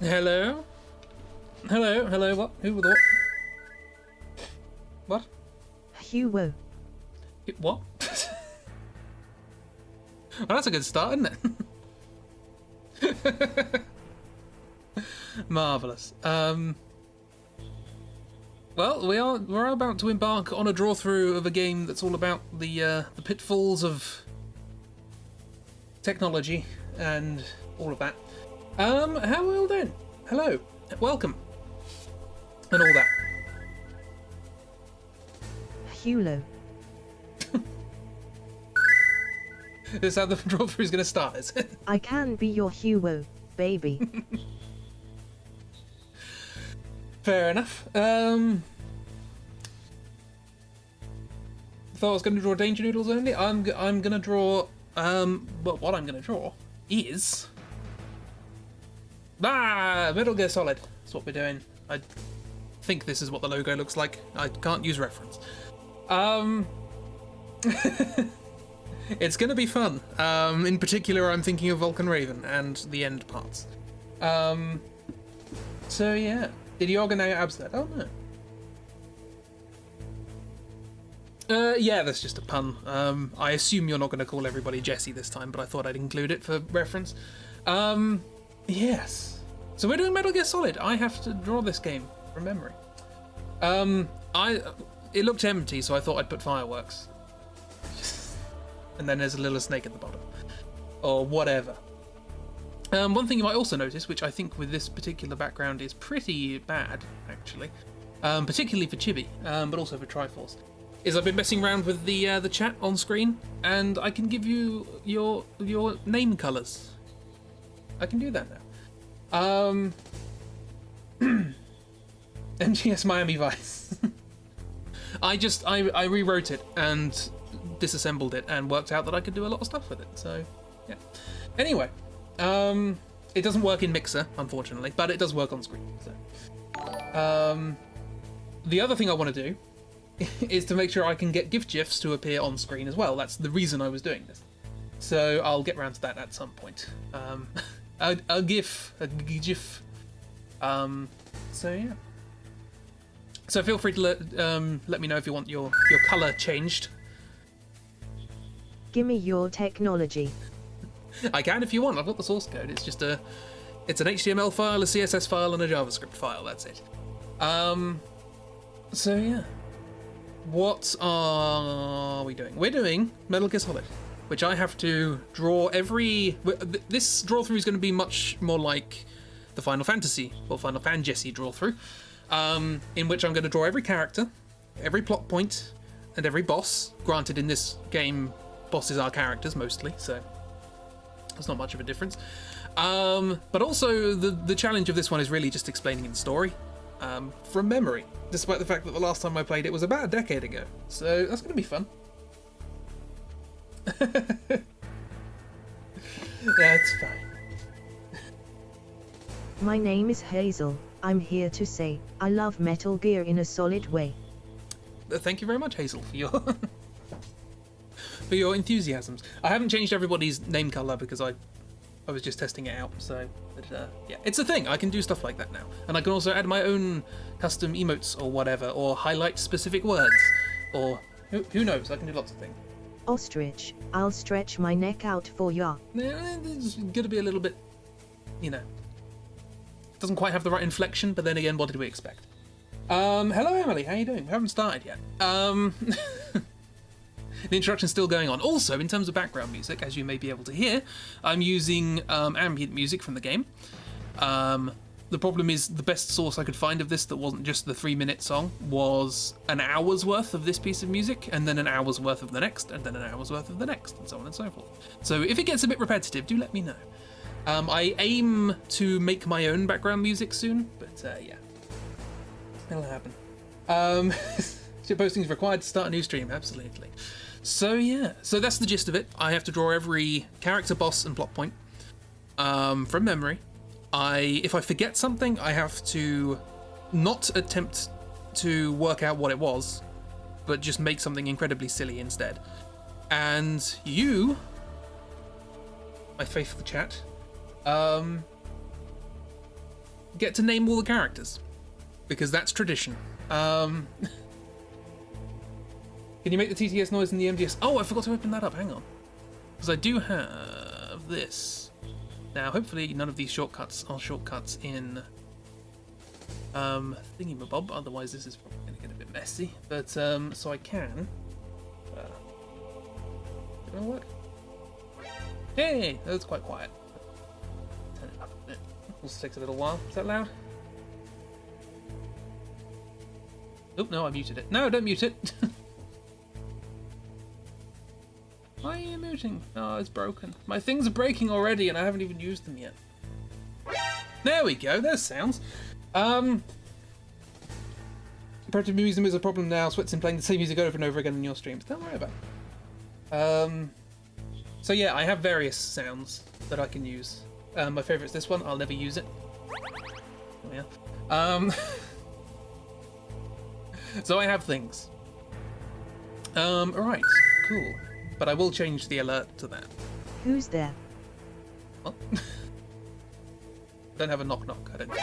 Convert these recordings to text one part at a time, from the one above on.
Hello? Hello, what? Who was what? What? Hugo. What? Well, that's a good start, isn't it? Marvellous. Well, we're about to embark on a draw-through of a game that's all about the pitfalls of technology and all of that. How are we all doing? Hello, welcome, and all that. Hulo. This is how the draw-through is going to start, is it? I can be your Hugo, baby. Fair enough. Thought I was going to draw Danger Noodles only. I'm going to draw. Well, what I'm going to draw is Metal Gear Solid. That's what we're doing. I think this is what the logo looks like. I can't use reference. It's going to be fun. In particular, I'm thinking of Vulcan Raven and the end parts. So yeah. Did you organize abs that? Oh no. Yeah, that's just a pun. I assume you're not going to call everybody Jesse this time, but I thought I'd include it for reference. Yes. So we're doing Metal Gear Solid. I have to draw this game from memory. It looked empty, so I thought I'd put fireworks. And then there's a little snake at the bottom. Or whatever. One thing you might also notice, which I think with this particular background is pretty bad, actually, particularly for Chibi, but also for Triforce, is I've been messing around with the chat on screen, and I can give you your name colours. I can do that now. MGS Miami Vice. I rewrote it and disassembled it and worked out that I could do a lot of stuff with it. So yeah. Anyway. It doesn't work in Mixer, unfortunately, but it does work on screen. So, the other thing I want to do is to make sure I can get GIF GIFs to appear on screen as well. That's the reason I was doing this. So I'll get around to that at some point. A GIF. So yeah. So feel free to let me know if you want your color changed. Gimme your technology. I can if you want. I've got the source code. It's just it's an HTML file, a CSS file, and a JavaScript file. That's it. So yeah. What are we doing? We're doing Metal Gear Solid, which I have to draw every. This draw through is going to be much more like the Final Fantasy or Final Fantasy draw through, in which I'm going to draw every character, every plot point, and every boss. Granted, in this game, bosses are characters mostly, so. There's not much of a difference. But also, the challenge of this one is really just explaining the story from memory, despite the fact that the last time I played it was about a decade ago. So that's going to be fun. That's fine. My name is Hazel. I'm here to say, I love Metal Gear in a solid way. Thank you very much, Hazel, for your... for your enthusiasms. I haven't changed everybody's name color because I was just testing it out. So, but, yeah, it's a thing. I can do stuff like that now, and I can also add my own custom emotes or whatever, or highlight specific words, or who knows? I can do lots of things. Ostrich, I'll stretch my neck out for ya. It's gonna be a little bit, doesn't quite have the right inflection, but then again, what did we expect? Hello Emily, how you doing? We haven't started yet. The introduction's still going on. Also, in terms of background music, as you may be able to hear, I'm using ambient music from the game. The problem is the best source I could find of this that wasn't just the 3-minute song was an hour's worth of this piece of music, and then an hour's worth of the next, and then an hour's worth of the next, and so on and so forth. So if it gets a bit repetitive, do let me know. I aim to make my own background music soon, but yeah, it'll happen. Posting is required to start a new stream, absolutely. So yeah, so that's the gist of it. I have to draw every character, boss, and plot point from memory. If I forget something, I have to not attempt to work out what it was, but just make something incredibly silly instead. And you, my faithful chat, get to name all the characters, because that's tradition. Can you make the TTS noise in the MDS? Oh, I forgot to open that up. Hang on, because I do have this. Now, hopefully, none of these shortcuts are shortcuts in Thingy-mabob. Otherwise, this is probably going to get a bit messy. But so I can. Did it work? Hey, that's quite quiet. Turn it up a bit. Also takes a little while. Is that loud? Oh no, I muted it. No, don't mute it. Why are you muting? Oh, it's broken. My things are breaking already, and I haven't even used them yet. There we go. There's sounds. Comparative museum is a problem now. Sweat's in playing the same music over and over again in your streams. Don't worry about it. So yeah, I have various sounds that I can use. My favourite's this one. I'll never use it. Oh, yeah. So I have things. Alright, cool. But I will change the alert to that. Who's there? What? Don't have a knock knock, I don't think.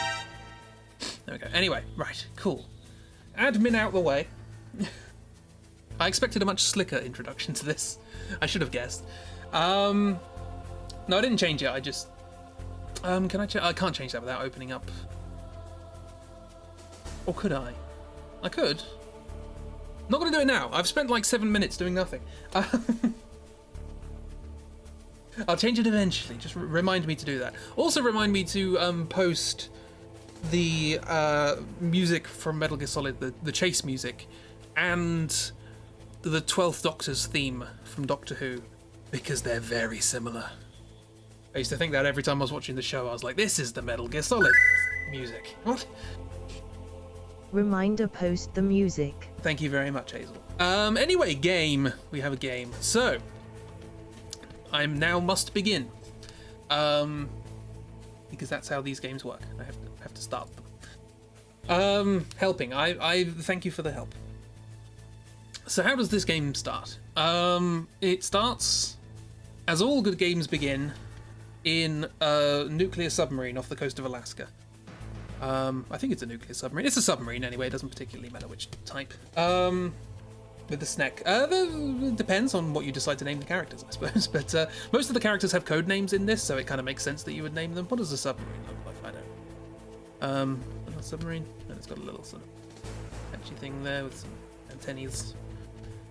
There we go. Anyway, right, cool. Admin out the way. I expected a much slicker introduction to this. I should have guessed. No, I didn't change it. I just... can I I can't change that without opening up. Or could I? I could. Not going to do it now. I've spent like 7 minutes doing nothing. I'll change it eventually. Just remind me to do that. Also remind me to post the music from Metal Gear Solid, the chase music, and the 12th Doctor's theme from Doctor Who, because they're very similar. I used to think that every time I was watching the show. I was like, this is the Metal Gear Solid music. What? Reminder, post the music. Thank you very much, Hazel. Anyway, game. We have a game. So, I now must begin. Because that's how these games work. I have to start them. Helping. I thank you for the help. So how does this game start? It starts, as all good games begin, in a nuclear submarine off the coast of Alaska. I think it's a nuclear submarine. It's a submarine anyway. It doesn't particularly matter which type. With the SNEC. It depends on what you decide to name the characters, I suppose. But most of the characters have code names in this, so it kind of makes sense that you would name them. What does a submarine look like? I don't. A submarine, and it's got a little sort of patchy thing there with some antennas.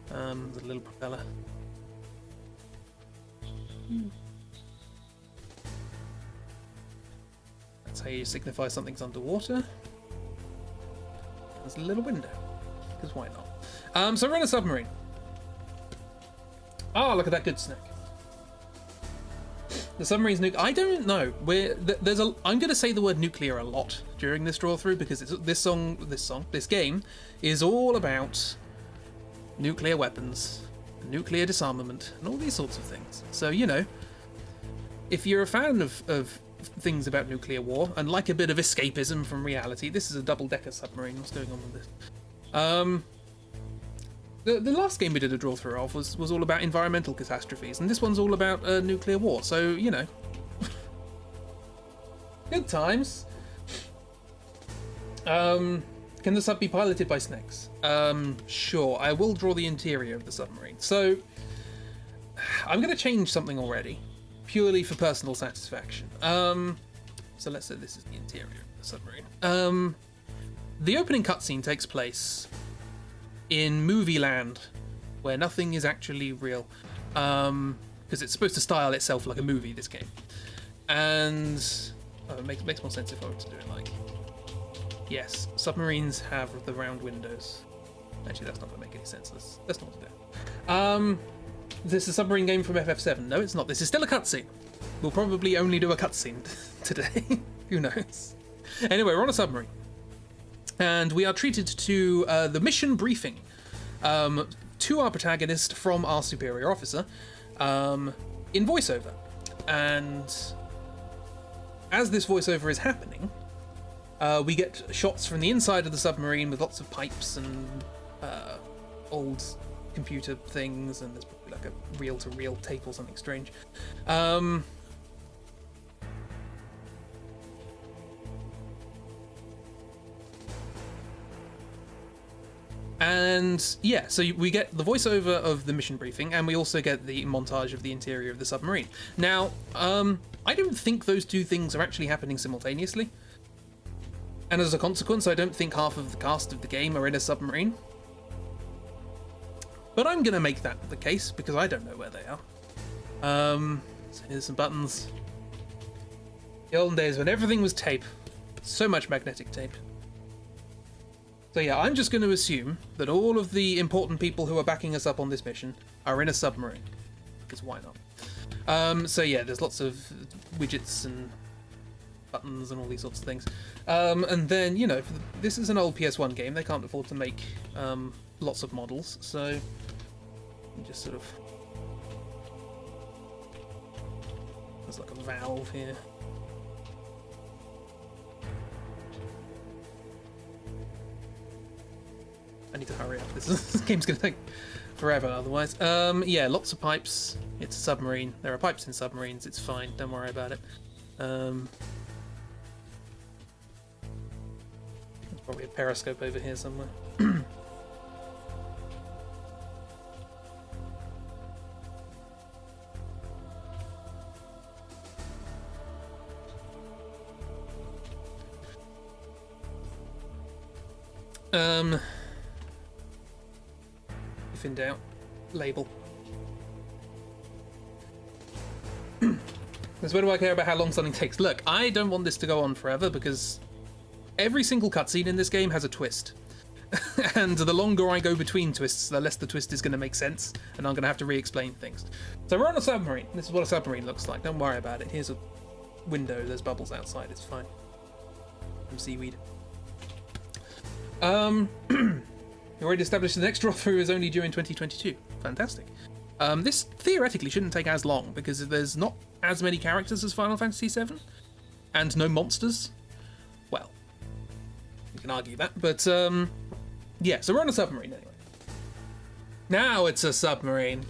There's a little propeller. That's how you signify something's underwater. There's a little window, because why not? So we're in a submarine. Oh, look at that good snack. The submarine's I don't know. I'm going to say the word nuclear a lot during this draw through because this game is all about nuclear weapons, nuclear disarmament, and all these sorts of things. So you know, if you're a fan of things about nuclear war and like a bit of escapism from reality, this is a double-decker submarine. What's going on with this? The last game we did a draw through of was all about environmental catastrophes, and this one's all about nuclear war. So you know, good times. Can the sub be piloted by snakes? Sure. I will draw the interior of the submarine. So I'm going to change something already, purely for personal satisfaction. So let's say this is the interior of the submarine. The opening cutscene takes place in movie land, where nothing is actually real, because it's supposed to style itself like a movie, this game. And it makes more sense if I were to do it like, yes, submarines have the round windows. Actually, that's not going to make any sense. That's not what to do. This is a submarine game from FF7. No, it's not. This is still a cutscene. We'll probably only do a cutscene today. Who knows? Anyway, we're on a submarine. And we are treated to the mission briefing to our protagonist from our superior officer in voiceover. And as this voiceover is happening, we get shots from the inside of the submarine with lots of pipes and old computer things, and there's probably like a reel-to-reel tape or something strange. And yeah, so we get the voiceover of the mission briefing, and we also get the montage of the interior of the submarine. Now, I don't think those two things are actually happening simultaneously. And as a consequence, I don't think half of the cast of the game are in a submarine. But I'm going to make that the case, because I don't know where they are. So here's some buttons. The olden days when everything was tape. So much magnetic tape. So yeah, I'm just going to assume that all of the important people who are backing us up on this mission are in a submarine. Because why not? So yeah, there's lots of widgets and buttons and all these sorts of things. And then, you know, this is an old PS1 game. They can't afford to make lots of models. So you just sort of... There's like a valve here. I need to hurry up. This game's going to take forever otherwise. Yeah, lots of pipes. It's a submarine. There are pipes in submarines. It's fine. Don't worry about it. There's probably a periscope over here somewhere. If in doubt, label. Because what do I care about how long something takes? Look, I don't want this to go on forever because every single cutscene in this game has a twist. And the longer I go between twists, the less the twist is going to make sense, and I'm going to have to re-explain things. So we're on a submarine. This is what a submarine looks like. Don't worry about it. Here's a window. There's bubbles outside. It's fine. Some seaweed. We already established the next Drawthrough is only due in 2022. Fantastic. This theoretically shouldn't take as long because there's not as many characters as Final Fantasy VII, and no monsters. Well, you can argue that, but yeah. So we're on a submarine anyway. Now it's a submarine,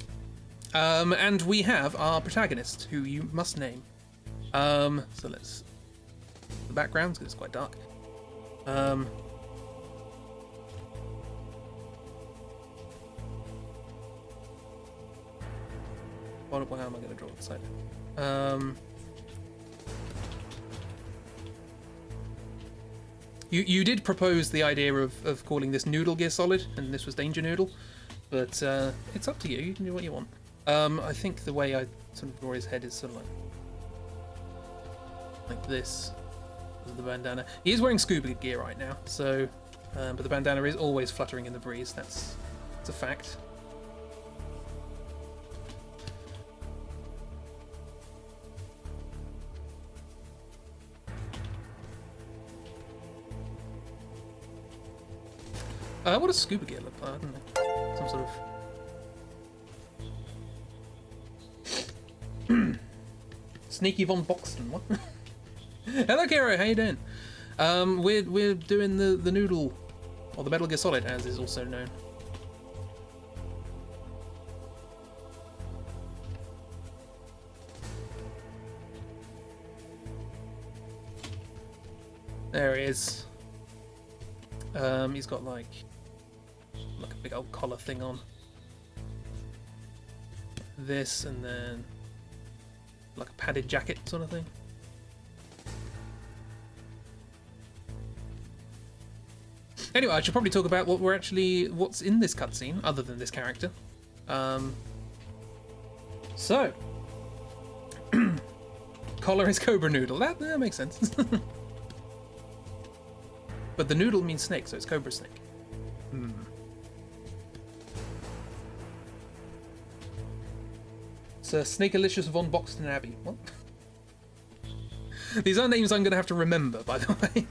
and we have our protagonist, who you must name. So let's the background because it's quite dark. How am I going to draw the side? You did propose the idea of calling this Noodle Gear Solid, and this was Danger Noodle, but it's up to you. You can do what you want. I think the way I sort of draw his head is sort of like this. The bandana. He is wearing scuba gear right now, so but the bandana is always fluttering in the breeze. That's a fact. What does scuba gear look like? I don't know. Some sort of... Sneaky von Boxton, what? Hello, Kiro, how you doing? We're doing the Noodle, or the Metal Gear Solid, as is also known. There he is. He's got like a big old collar thing on. This, and then like a padded jacket sort of thing. Anyway, I should probably talk about what's in this cutscene, other than this character. So, collar is Cobra Noodle. That makes sense. But the noodle means snake, so it's Cobra Snake. It's Snakealicious von Boxton Abbey. What? These are names I'm going to have to remember, by the way.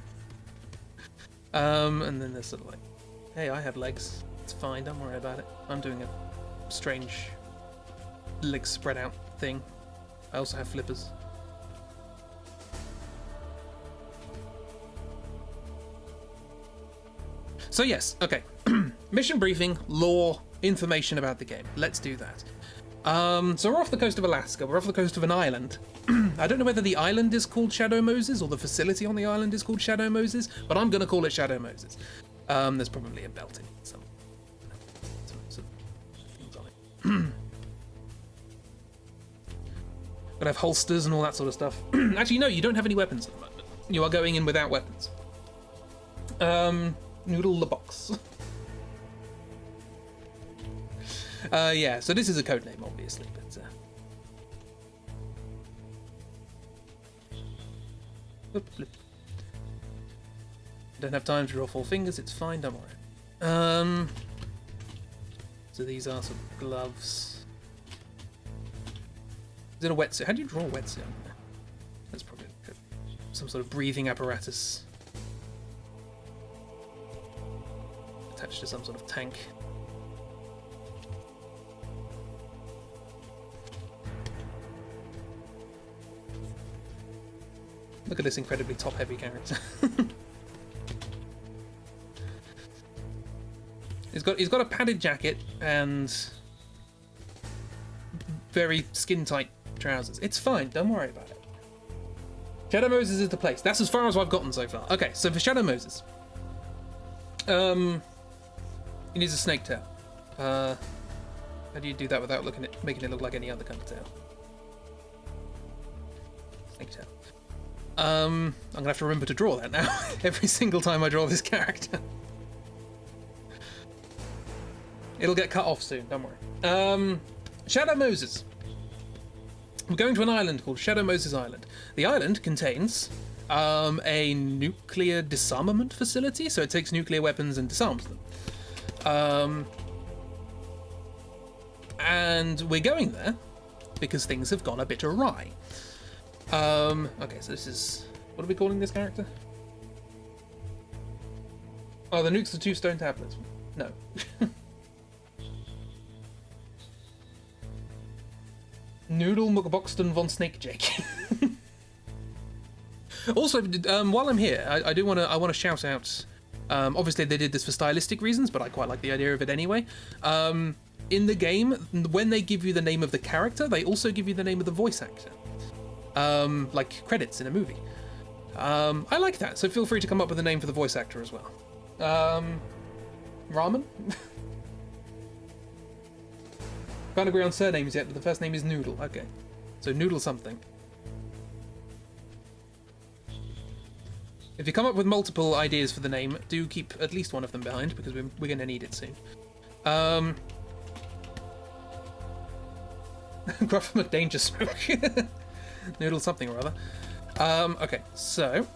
And then there's sort of like, hey, I have legs. It's fine, don't worry about it. I'm doing a strange legs spread out thing. I also have flippers. So yes, okay. Mission briefing, lore, information about the game. Let's do that. So we're off the coast of Alaska. We're off the coast of an island. I don't know whether the island is called Shadow Moses or the facility on the island is called Shadow Moses, but I'm going to call it Shadow Moses. There's probably a belt in it somewhere. Gotta have holsters and all that sort of stuff. Actually, no, you don't have any weapons at the moment. You are going in without weapons. Noodle the box. Yeah, so this is a code name, obviously, but... Don't have time to draw 4 fingers, it's fine, don't worry. So these are some gloves. Is it a wetsuit? How do you draw a wetsuit? That's probably some sort of breathing apparatus. Attached to some sort of tank. Look at this incredibly top-heavy character. He's got a padded jacket and very skin-tight trousers. It's fine, don't worry about it. Shadow Moses is the place. That's as far as I've gotten so far. Okay, so for Shadow Moses, he needs a snake tail. How do you do that without making it look like any other kind of tail? Snake tail. I'm gonna have to remember to draw that now every single time I draw this character. It'll get cut off soon, don't worry. Shadow Moses. We're going to an island called Shadow Moses Island. The island contains a nuclear disarmament facility, so it takes nuclear weapons and disarms them. And we're going there because things have gone a bit awry. Okay, so this is... What are we calling this character? Oh, the nuke's the 2 stone tablets. No. Noodle McBoxton von Snakejake. Also, while I'm here, I want to shout out. Obviously, they did this for stylistic reasons, but I quite like the idea of it anyway. In the game, when they give you the name of the character, they also give you the name of the voice actor. Like credits in a movie. I like that, so feel free to come up with a name for the voice actor as well. Ramen? Can't agree on surnames yet, but the first name is Noodle. Okay. So Noodle something. If you come up with multiple ideas for the name, do keep at least one of them behind, because we're going to need it soon. Gruff Danger Smoke. Noodle something or other. Okay, so...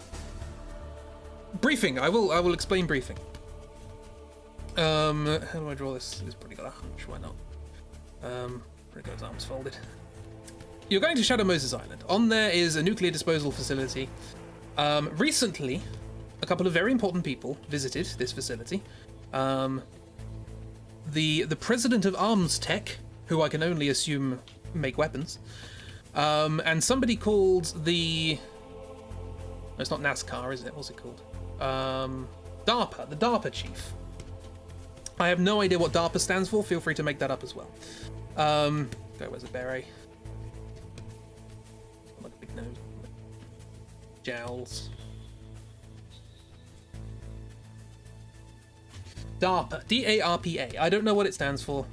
Briefing. I will explain briefing. How do I draw this? It's probably got a hunch, why not? There it goes, arms folded. You're going to Shadow Moses Island. On there is a nuclear disposal facility. Recently, a couple of very important people visited this facility. The president of Arms Tech, who I can only assume make weapons, and somebody called the... No, it's not NASCAR, is it? What's it called? DARPA, the DARPA chief. I have no idea what DARPA stands for. Feel free to make that up as well. Where's a beret? Like a big nose. Jowls. DARPA. D-A-R-P-A. I don't know what it stands for.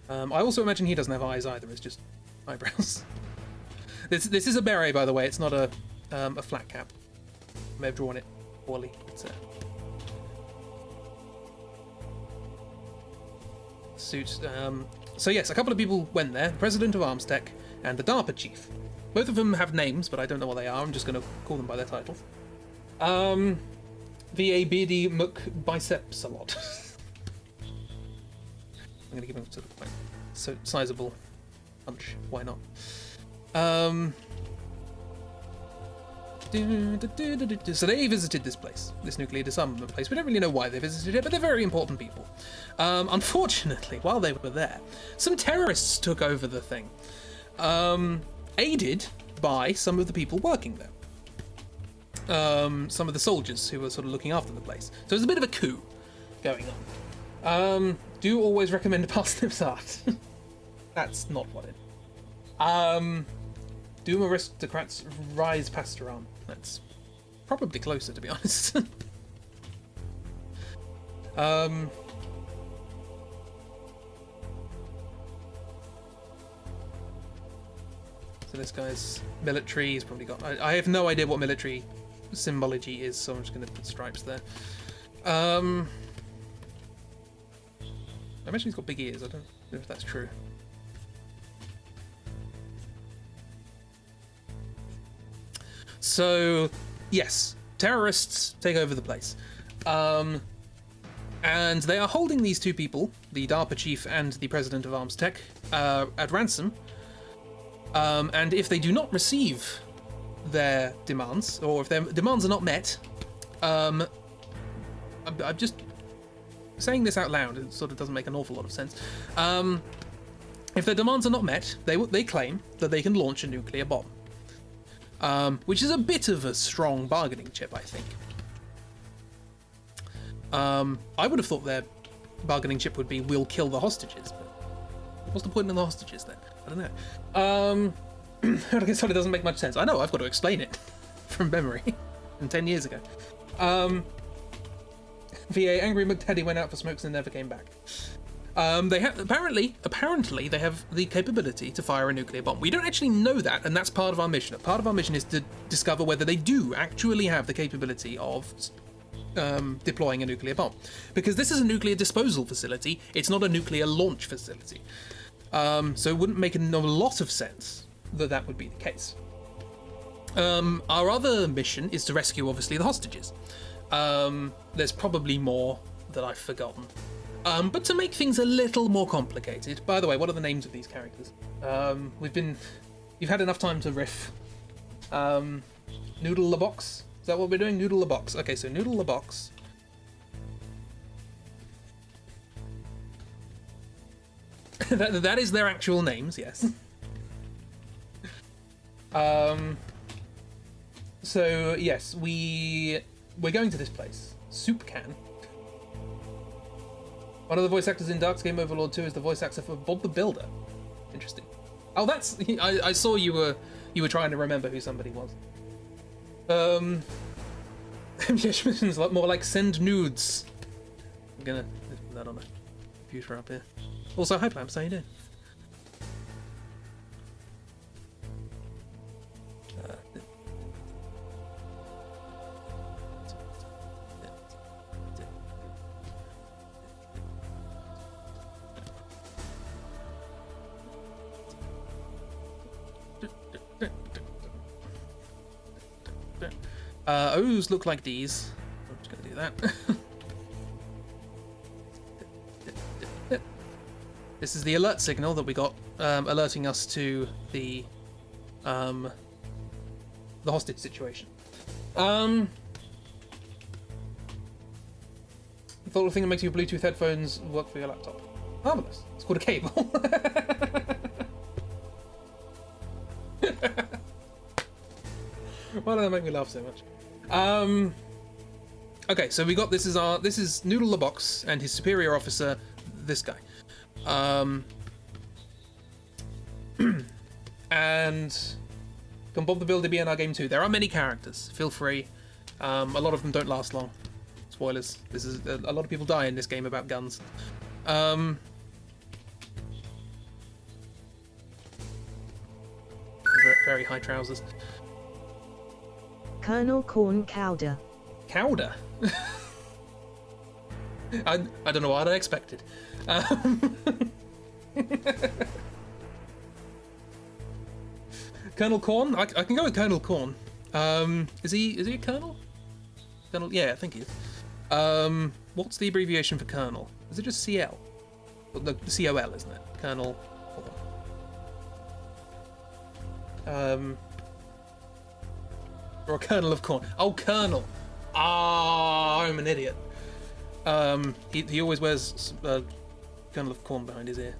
I also imagine he doesn't have eyes either. It's just eyebrows. This is a beret, by the way. It's not a flat cap. I may have drawn it poorly. It's a suit. So yes, a couple of people went there. The president of Arms Tech and the DARPA chief. Both of them have names, but I don't know what they are. I'm just going to call them by their titles. V.A. Beardy McBiceps a lot. I'm going to give him sort of quite so sizable punch. Why not? So they visited this place, this nuclear disarmament place. We don't really know why they visited it, but they're very important people. Unfortunately, while they were there, some terrorists took over the thing, aided by some of the people working there. Some of the soldiers who were sort of looking after the place. So there's a bit of a coup going on. Do always recommend a parsnip's art. That's not what it. Doom aristocrats rise pastoram. That's probably closer, to be honest. for this guy's military. He's probably got... I have no idea what military symbology is, so I'm just going to put stripes there. I mentioned he's got big ears. I don't know if that's true. So, yes, terrorists take over the place. And they are holding these two people, the DARPA chief and the president of Arms Tech, at ransom. And if they do not receive their demands, or if their demands are not met, I'm just saying this out loud, it sort of doesn't make an awful lot of sense. If their demands are not met, they claim that they can launch a nuclear bomb. Which is a bit of a strong bargaining chip, I think. I would have thought their bargaining chip would be, we'll kill the hostages, but what's the point in the hostages then? I don't know. I guess it doesn't make much sense. I know, I've got to explain it from memory from 10 years ago. VA, Angry McTeddy went out for smokes and never came back. They have apparently they have the capability to fire a nuclear bomb. We don't actually know that, and that's part of our mission. Part of our mission is to discover whether they do actually have the capability of deploying a nuclear bomb, because this is a nuclear disposal facility. It's not a nuclear launch facility, so it wouldn't make a lot of sense that would be the case. Our other mission is to rescue, obviously, the hostages. There's probably more that I've forgotten. But to make things a little more complicated, by the way, what are the names of these characters? You've had enough time to riff. Noodle the Box? Is that what we're doing? Noodle the Box. Okay, so Noodle the Box. that is their actual names, yes. So yes, we're going to this place. Soup Can. One of the voice actors in Dark's Game Overlord 2 is the voice actor for Bob the Builder. Interesting. Oh, that's... I saw you were trying to remember who somebody was. Mission's more like send nudes. I'm gonna put that on a computer up here. Also, hi Plamps, how you doing? O's look like D's. I'm just gonna do that. This is the alert signal that we got, alerting us to the hostage situation. The little thing that makes your Bluetooth headphones work for your laptop. Marvelous. It's called a cable. Why do they make me laugh so much? Okay, so we got this is Noodle the Box and his superior officer, this guy. And can Bob the Builder be in our game too? There are many characters. Feel free. A lot of them don't last long. Spoilers. This is a lot of people die in this game about guns. Very high trousers. Colonel Corn Cowder. Cowder? I don't know what I expected. Colonel Corn? I can go with Colonel Corn. Is he a colonel? Colonel? Yeah, I think he is. What's the abbreviation for colonel? Is it just CL? Well, the COL, isn't it? Colonel Corn. Or a kernel of corn. Oh, Colonel. Ah, I'm an idiot. He always wears a kernel of corn behind his ear.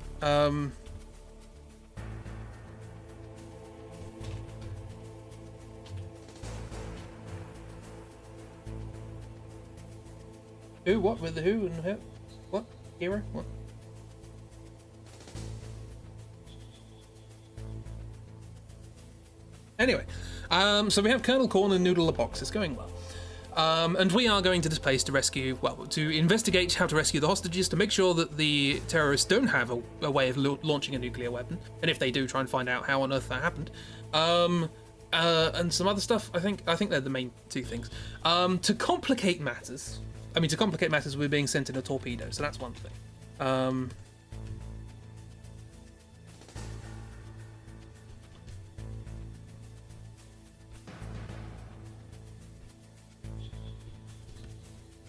Who? What? With the who and who? What? Hero? What? Anyway, so we have Colonel Corn and Noodle the Box. It's going well. And we are going to this place to rescue, well, to investigate how to rescue the hostages, to make sure that the terrorists don't have a way of launching a nuclear weapon. And if they do, try and find out how on earth that happened. And some other stuff. I think they're the main two things. To complicate matters, we're being sent in a torpedo, so that's one thing.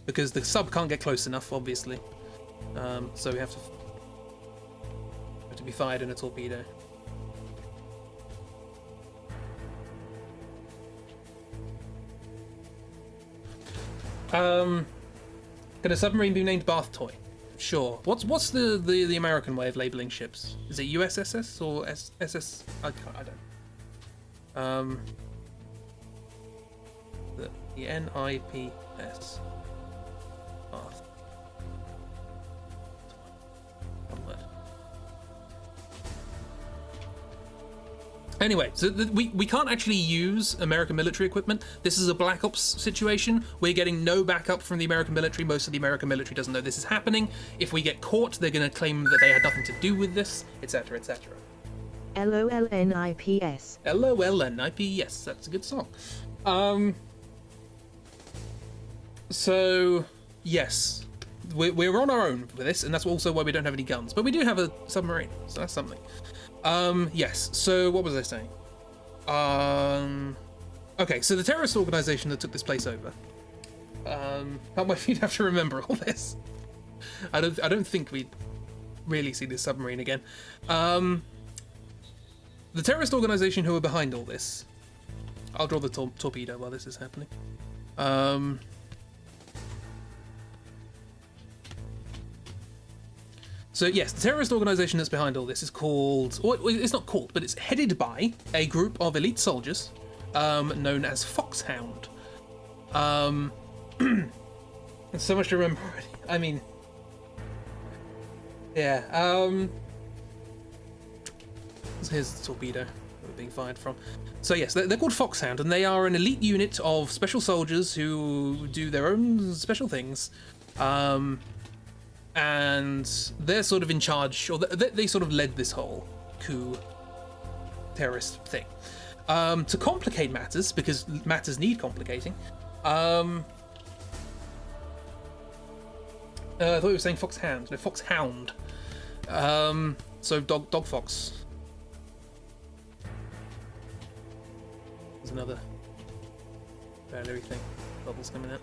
Because the sub can't get close enough, obviously. So we have to be fired in a torpedo. Can a submarine be named Bath Toy? Sure. What's the American way of labeling ships? Is it USSS or SS? I don't. The NIPS. Bath. One word. Anyway, so we can't actually use American military equipment. This is a Black Ops situation. We're getting no backup from the American military. Most of the American military doesn't know this is happening. If we get caught, they're going to claim that they had nothing to do with this, etc., etc. LOLNIPS. LOLNIPS. That's a good song. So, yes. We're on our own with this, and that's also why we don't have any guns. But we do have a submarine, so that's something. Yes, so what was I saying? Okay, so the terrorist organization that took this place over. How might you have to remember all this? I don't think we'd really see this submarine again. The terrorist organization who are behind all this. I'll draw the torpedo while this is happening. So yes, the terrorist organization that's behind all this is called, or it's not called, but it's headed by a group of elite soldiers known as Foxhound. There's so much to remember already. I mean, yeah. Here's the torpedo that we're being fired from. So yes, they're called Foxhound, and they are an elite unit of special soldiers who do their own special things. And they're sort of in charge, or they sort of led this whole coup terrorist thing. To complicate matters, because matters need complicating, I thought you were saying Foxhound. No, Foxhound. So dog fox. There's another battery thing. Bubbles coming out.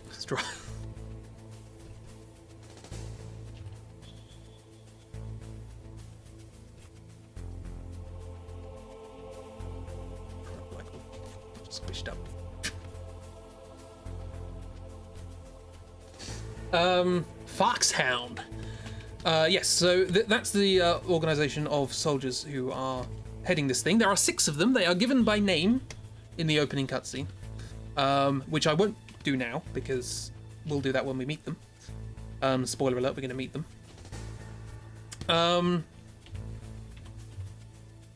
Let's try. Squished up. Foxhound. Yes, so that's the organization of soldiers who are heading this thing. There are 6 of them. They are given by name in the opening cutscene. Which I won't do now, because we'll do that when we meet them. Spoiler alert, we're going to meet them.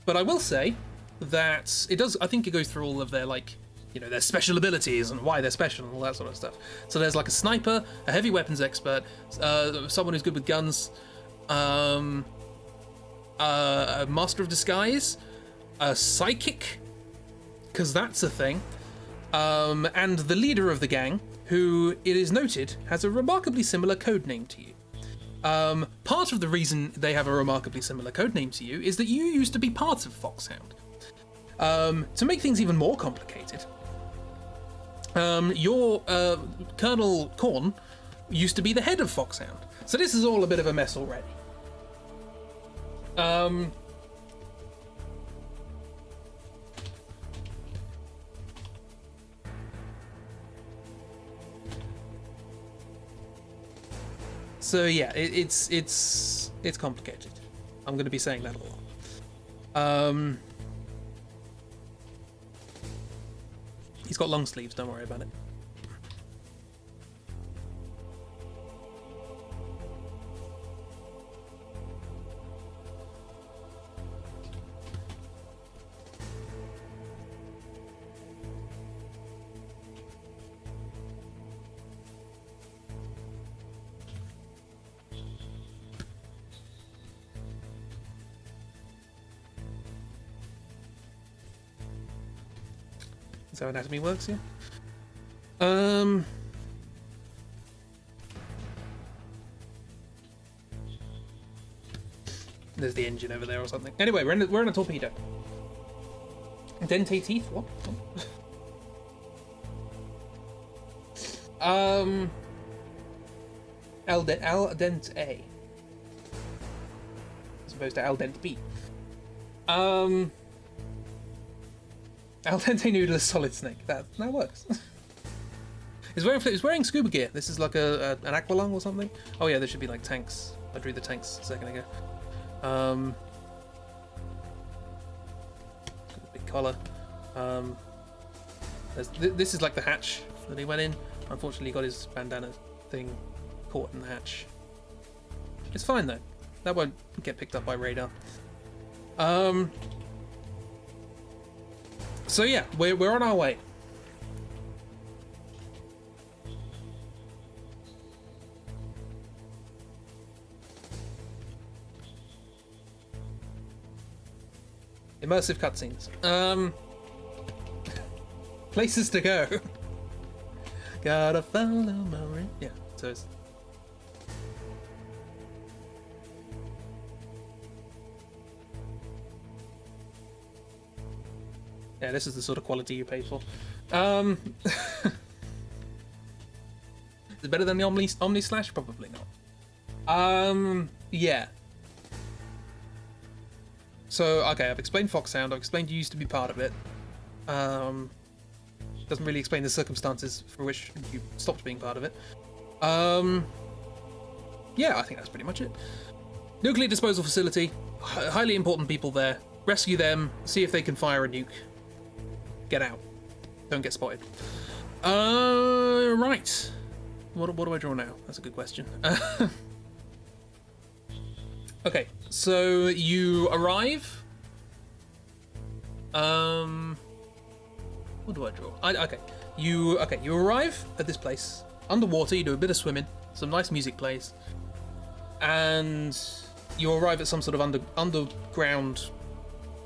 But I will say that it does, I think it goes through all of their, like, their special abilities and why they're special and all that sort of stuff. So there's like a sniper, a heavy weapons expert, someone who's good with guns, a master of disguise, a psychic, because that's a thing. And the leader of the gang, who it is noted has a remarkably similar codename to you. Part of the reason they have a remarkably similar codename to you is that you used to be part of Foxhound. To make things even more complicated, your Colonel Korn used to be the head of Foxhound. So this is all a bit of a mess already. So yeah, it's complicated. I'm going to be saying that a lot. He's got long sleeves, don't worry about it. That's how anatomy works, yeah. There's the engine over there or something. Anyway, we're in a torpedo. Dentate teeth? What? Al dente. As opposed to al dente B. Al dente noodle is solid snake. That works. He's wearing scuba gear. This is like an aqualung or something. Oh yeah, there should be like tanks. I drew the tanks a second ago. Big collar. This is like the hatch that he went in. Unfortunately, he got his bandana thing caught in the hatch. It's fine though. That won't get picked up by radar. So yeah, we're on our way. Immersive cutscenes. Places to go. Gotta follow my ring. Yeah, so it's... Yeah, this is the sort of quality you pay for. Is it better than the Omni Slash? Probably not. Yeah. So, okay, I've explained Foxhound, I've explained you used to be part of it. Doesn't really explain the circumstances for which you stopped being part of it. Yeah, I think that's pretty much it. Nuclear disposal facility, highly important people there. Rescue them, see if they can fire a nuke. Get out. Don't get spotted. Right. What do I draw now? That's a good question. Okay, so you arrive. What do I draw? You arrive at this place underwater. You do a bit of swimming. Some nice music plays, and you arrive at some sort of underground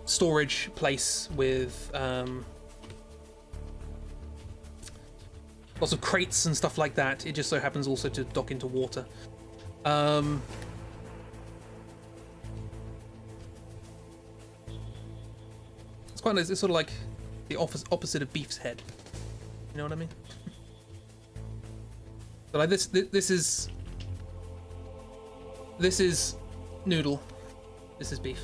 storage place with lots of crates and stuff like that. It just so happens also to dock into water. It's sort of like the opposite of Beef's head. You know what I mean? So like this is Noodle. This is Beef.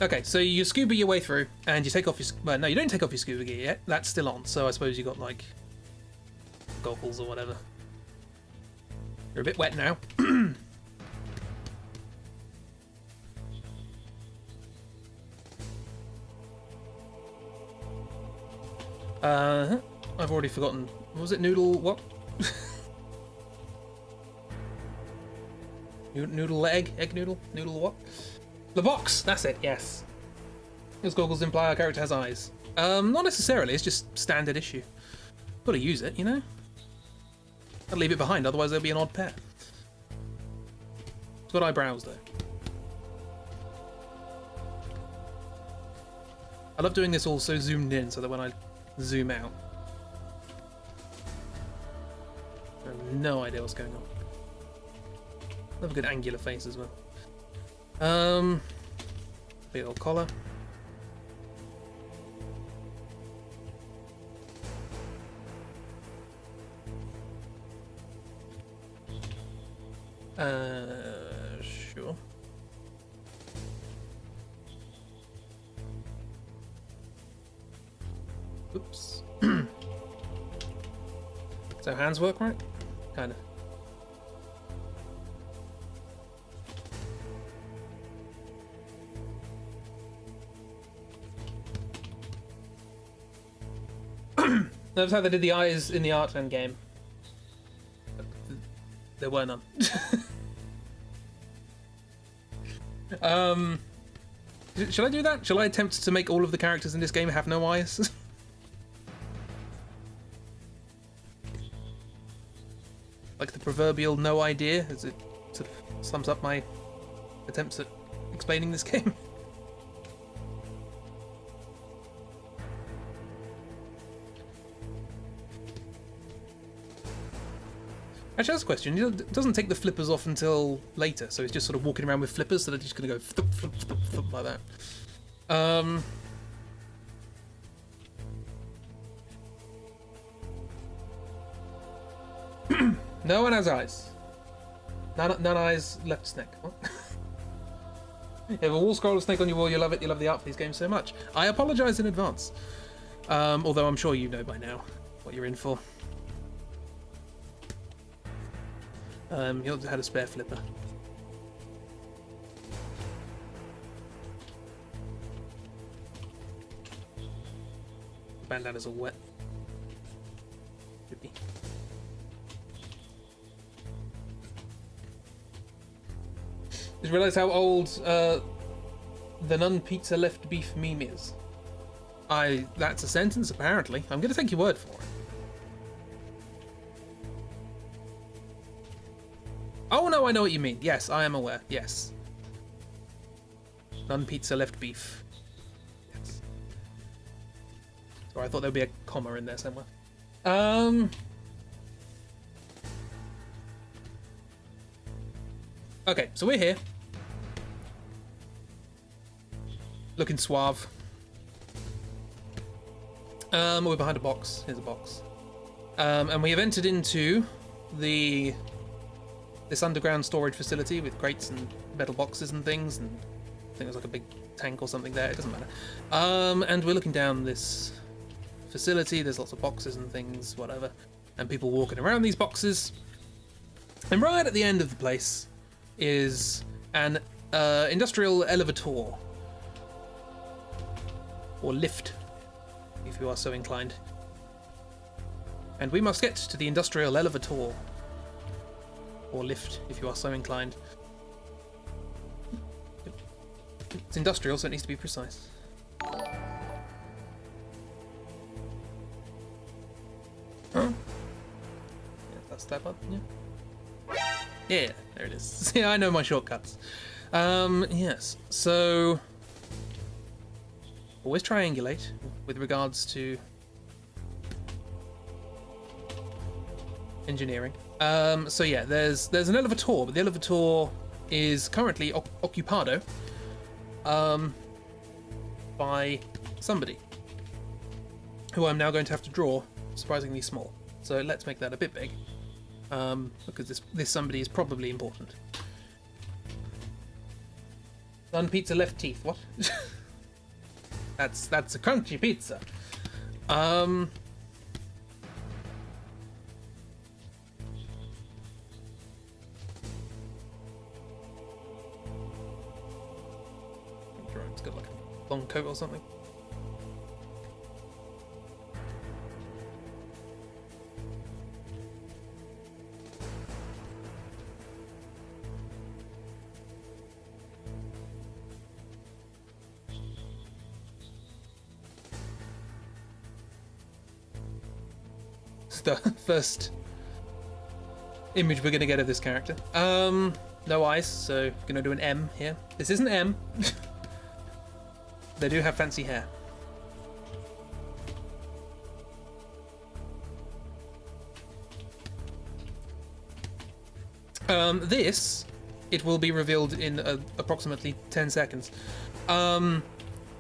Okay, so you scuba your way through, and you take off your... Well, no, you don't take off your scuba gear yet. That's still on, so I suppose you got, like, goggles or whatever. You're a bit wet now. I've already forgotten. What was it? Noodle what? Noodle egg? Egg noodle? Noodle what? The box! That's it, yes. Those goggles imply our character has eyes. Not necessarily, it's just standard issue. Gotta use it, you know? Gotta leave it behind, otherwise there'll be an odd pair. It's got eyebrows, though. I love doing this all so zoomed in, so that when I zoom out, I have no idea what's going on. Love a good angular face as well. Big old collar. Sure. Oops. So hands work right? Kinda. That's how they did the eyes in the Artland game. There were none. Shall I do that? Shall I attempt to make all of the characters in this game have no eyes? proverbial no idea, as it sort of sums up my attempts at explaining this game. Actually, that's a question. It doesn't take the flippers off until later, so he's just sort of walking around with flippers that are just going to go flip, flip, flip, flip like that. No one has eyes. None eyes, left snake. What? You have a wall scroller snake on your wall, you love it, you love the art for these games so much. I apologise in advance. Although I'm sure you know by now what you're in for. You also had a spare flipper. Bandana's all wet. Should be. Just realised how old the Nun Pizza Left Beef meme is. That's a sentence, apparently. I'm going to take your word for it. Oh no, I know what you mean. Yes, I am aware. Yes. Nun Pizza Left Beef. Yes. Sorry, I thought there would be a comma in there somewhere. Okay, so we're here. Looking suave. We're behind a box. Here's a box. And we have entered into this underground storage facility with crates and metal boxes and things, and I think there's like a big tank or something there. It doesn't matter. And we're looking down this facility. There's lots of boxes and things, whatever, and people walking around these boxes. And right at the end of the place is an industrial elevator, or lift, if you are so inclined. And we must get to the industrial elevator, or lift, if you are so inclined. It's industrial, so it needs to be precise. Huh? Yeah, that's that button, yeah. Yeah, there it is. See, I know my shortcuts. Yes, so always triangulate with regards to engineering. So yeah, there's an elevator, but the elevator is currently occupado by somebody who I'm now going to have to draw surprisingly small. So let's make that a bit big, because this somebody is probably important. Nun Pizza Left Teeth. What? That's a crunchy pizza. It's got like a long coat or something. It's the first image we're going to get of this character. No eyes, so we're going to do an M here. This isn't M. They do have fancy hair. This, it will be revealed in approximately 10 seconds,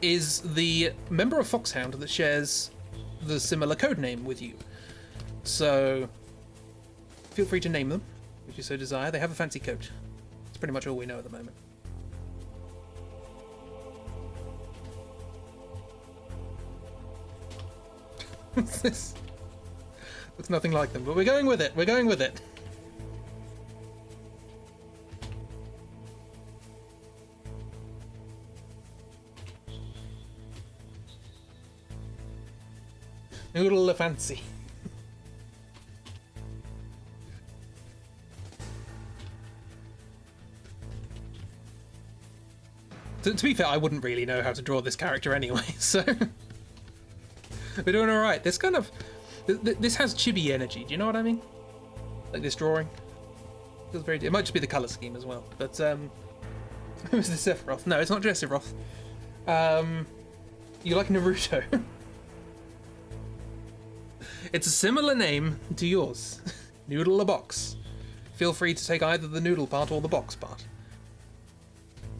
is the member of Foxhound that shares the similar codename with you. So, feel free to name them, if you so desire. They have a fancy coat. That's pretty much all we know at the moment. What's this? Looks nothing like them, but we're going with it. We're going with it. Noodle fancy. To be fair, I wouldn't really know how to draw this character anyway, so we're doing all right. This kind of this has chibi energy. Do you know what I mean? Like this drawing. Feels very. It might just be the color scheme as well. But who's the Sephiroth? No, it's not just Sephiroth. You like Naruto? It's a similar name to yours. Noodle a box. Feel free to take either the noodle part or the box part.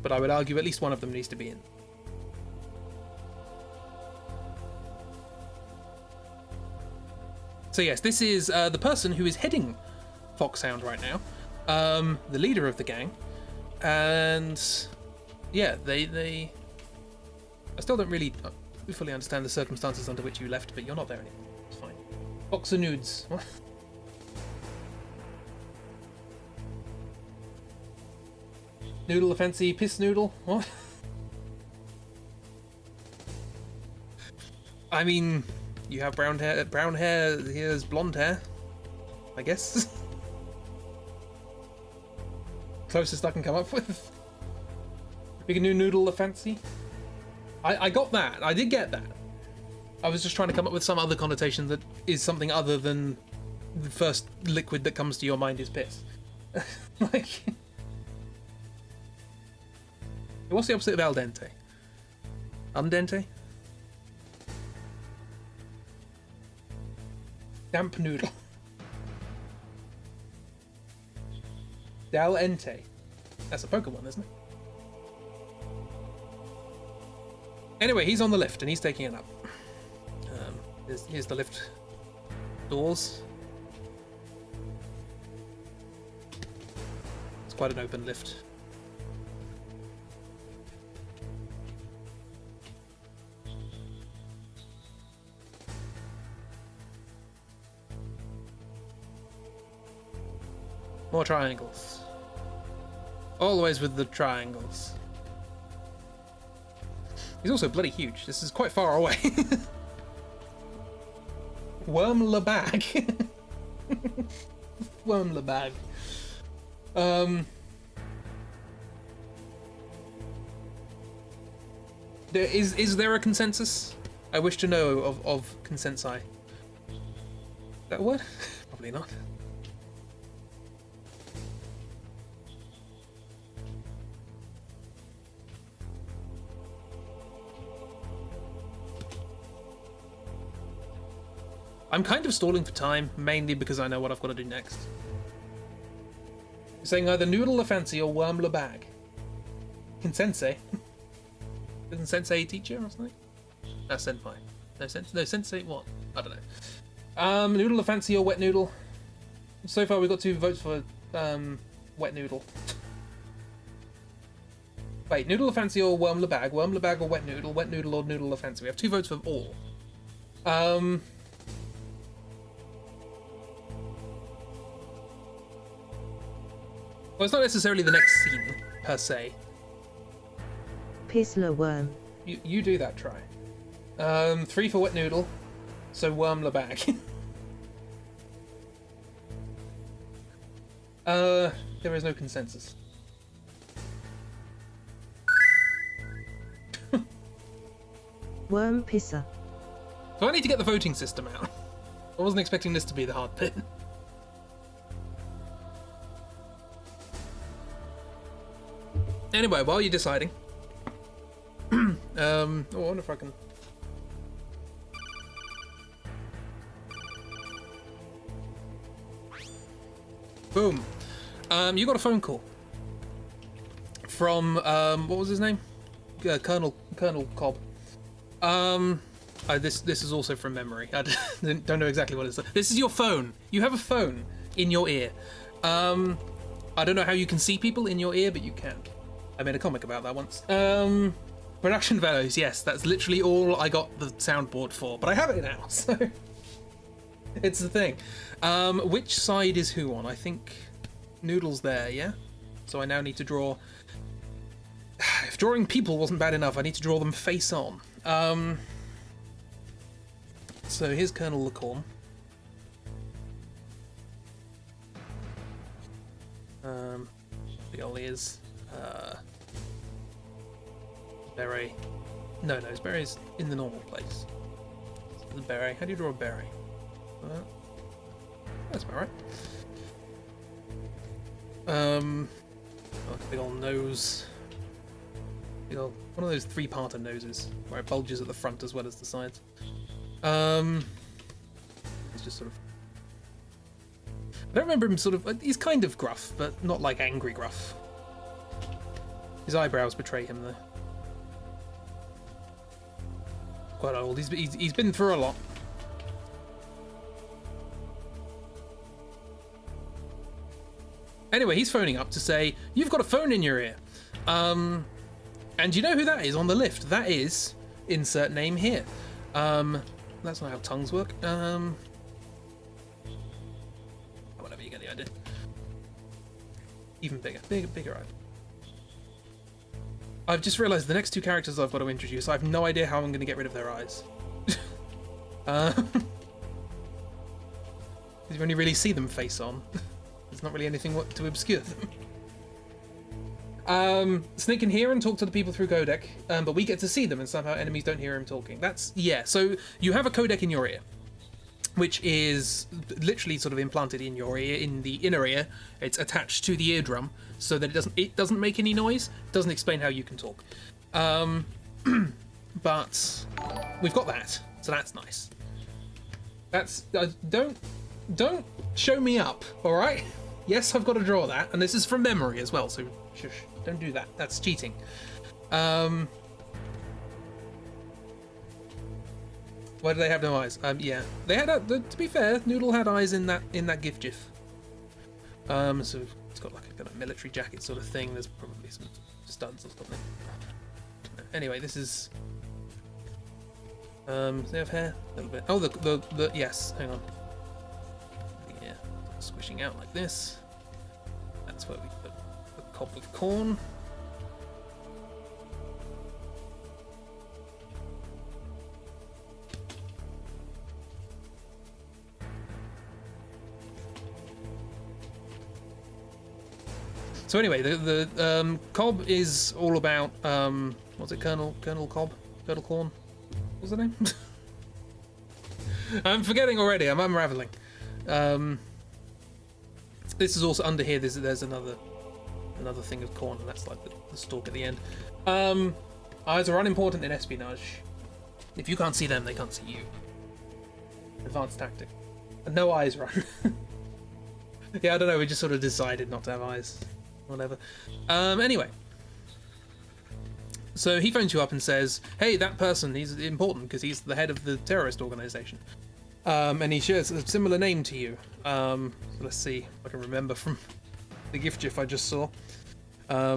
But I would argue at least one of them needs to be in. So yes, this is the person who is heading Foxhound right now. The leader of the gang. And yeah, they I still don't really fully understand the circumstances under which you left, but you're not there anymore. It's fine. Box of nudes. What? Noodle a fancy piss noodle? What? I mean, you have brown hair, here's blonde hair, I guess. Closest I can come up with. Big new noodle a fancy? I got that, I did get that. I was just trying to come up with some other connotation that is something other than the first liquid that comes to your mind is piss. Like... What's the opposite of al dente? Undente? Damp noodle. Dal ente. That's a Pokemon, isn't it? Anyway, he's on the lift and he's taking it up. Here's the lift doors. It's quite an open lift. More triangles. Always with the triangles. He's also bloody huge. This is quite far away. Worm la bag. Worm la bag. Is there a consensus? I wish to know of consensi. Is that a word? Probably not. I'm kind of stalling for time, mainly because I know what I've got to do next. You're saying either noodle la fancy or worm la bag. In sensei. Isn't sensei a teacher or something? That's senpai. No, sensei what? I don't know. Noodle la fancy or wet noodle? So far we've got 2 votes for wet noodle. Wait, noodle la fancy or worm la bag or wet noodle or noodle la fancy. We have 2 votes for all. Well, it's not necessarily the next scene, per se. Piss la worm. You do that, try. 3 for wet noodle, so worm la bag. There is no consensus. Worm pisser. So I need to get the voting system out. I wasn't expecting this to be the hard bit. Anyway, while you're deciding, I wonder if I can. Boom. You got a phone call from what was his name? Colonel Cobb. This is also from memory. I don't know exactly what it is. This is your phone. You have a phone in your ear. I don't know how you can see people in your ear, but you can. I made a comic about that once. Production values, yes, that's literally all I got the soundboard for, but I have it now, so it's the thing. Which side is who on? I think Noodles there, yeah? So I now need to draw... If drawing people wasn't bad enough, I need to draw them face on. So here's Colonel Lacorn. The old ears. Beret. No, his beret's in the normal place. The beret. How do you draw a beret? That's about Like a big old nose. Big old, one of those three-parter noses where it bulges at the front as well as the sides. It's just sort of. I don't remember him sort of. He's kind of gruff, but not like angry gruff. His eyebrows betray him though. Quite old. He's been through a lot. Anyway, he's phoning up to say, you've got a phone in your ear. And you know who that is on the lift? That is, insert name here. That's not how tongues work. Whatever, you get the idea. Even bigger eye. I've just realised the next two characters I've got to introduce, I have no idea how I'm going to get rid of their eyes. You only really see them face on. There's not really anything to obscure them. Sneak in here and talk to the people through codec, but we get to see them and somehow enemies don't hear him talking. Yeah, so you have a codec in your ear, which is literally sort of implanted in your ear, in the inner ear. It's attached to the eardrum so that it doesn't make any noise. It doesn't explain how you can talk. But we've got that, so that's nice. That's don't show me up, all right? Yes, I've got to draw that, and this is from memory as well, so shush, don't do that. That's cheating. Why do they have no eyes? Yeah, they had. To be fair, Noodle had eyes in that GIF. So it's got like a kind of military jacket sort of thing. There's probably some studs or something. Anyway, this is. Does they have hair? A little bit. Oh, the yes. Hang on. Yeah, squishing out like this. That's where we put the cob of corn. So anyway, the cob is all about what's it, Colonel Cobb, Colonel Corn? What's the name? I'm forgetting already. I'm unraveling. This is also under here. There's another thing of corn, and that's like the stalk at the end. Eyes are unimportant in espionage. If you can't see them, they can't see you. Advanced tactic. And no eyes run. Yeah, I don't know. We just sort of decided not to have eyes. Whatever. Anyway. So he phones you up and says, hey, that person, he's important because he's the head of the terrorist organization. And he shares a similar name to you. So let's see if I can remember from the GIF I just saw. I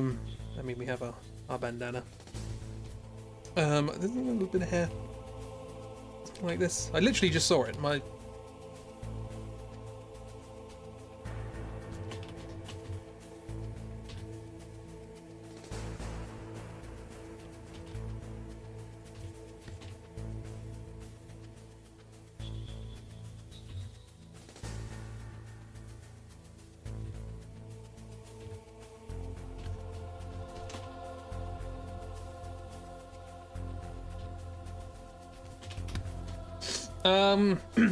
mean, we have our bandana. There's a little bit of hair. Something like this. I literally just saw it.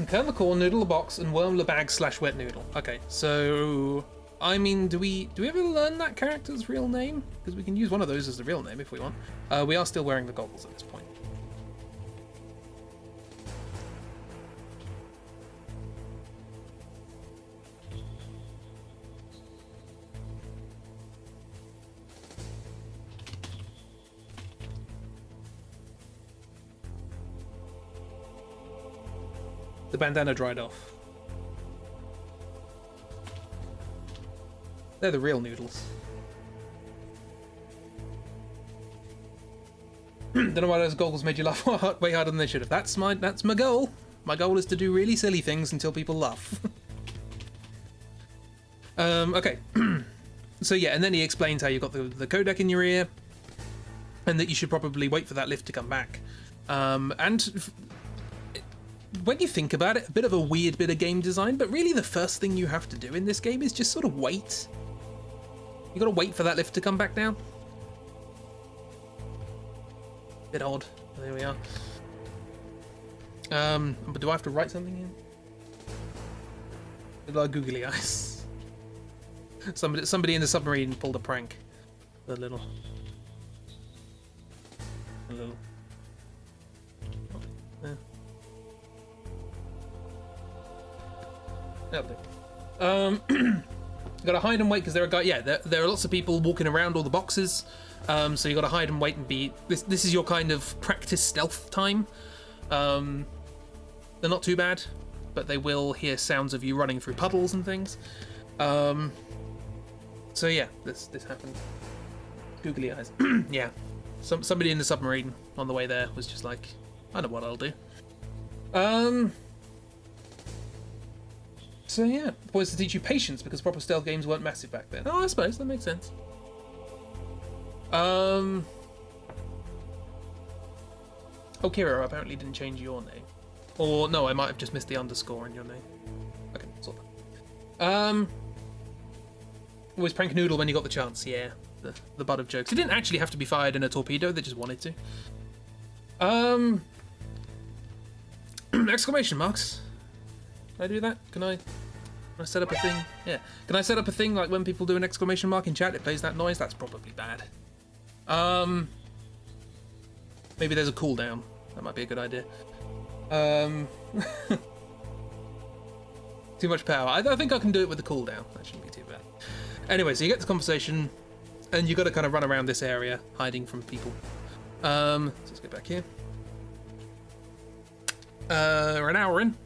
Kernel the corn, noodle the box, and worm the bag / wet noodle. Okay, so I mean, do we ever learn that character's real name? Because we can use one of those as the real name if we want. We are still wearing the goggles at this point. The bandana dried off. They're the real noodles. Don't know why those goggles made you laugh way harder than they should have. That's my goal. My goal is to do really silly things until people laugh. Okay. So yeah, and then he explains how you got the codec in your ear, and that you should probably wait for that lift to come back. When you think about it, a bit of a weird bit of game design, but really the first thing you have to do in this game is just sort of wait. You gotta wait for that lift to come back down. Bit odd. There we are. But do I have to write something in? With our googly eyes. Somebody in the submarine pulled a prank. A little. Yeah. Gotta hide and wait because there are lots of people walking around all the boxes. So you gotta hide and wait and be. This is your kind of practice stealth time. They're not too bad, but they will hear sounds of you running through puddles and things. So yeah, this happened. Googly eyes. Yeah. Somebody in the submarine on the way there was just like, I know what I'll do. So yeah, boys to teach you patience because proper stealth games weren't massive back then. Oh, I suppose that makes sense. Oh, Kiro apparently didn't change your name. Or no, I might have just missed the underscore in your name. Okay, sort that. Always prank Noodle when you got the chance. Yeah, the butt of jokes. It didn't actually have to be fired in a torpedo. They just wanted to. Exclamation marks. Can I do that? Can I set up a thing? Yeah. Can I set up a thing like when people do an exclamation mark in chat, it plays that noise? That's probably bad. Maybe there's a cooldown. That might be a good idea. Too much power. I think I can do it with the cooldown. That shouldn't be too bad. Anyway, so you get this conversation, and you got to kind of run around this area, hiding from people. So let's get back here. We're an hour in.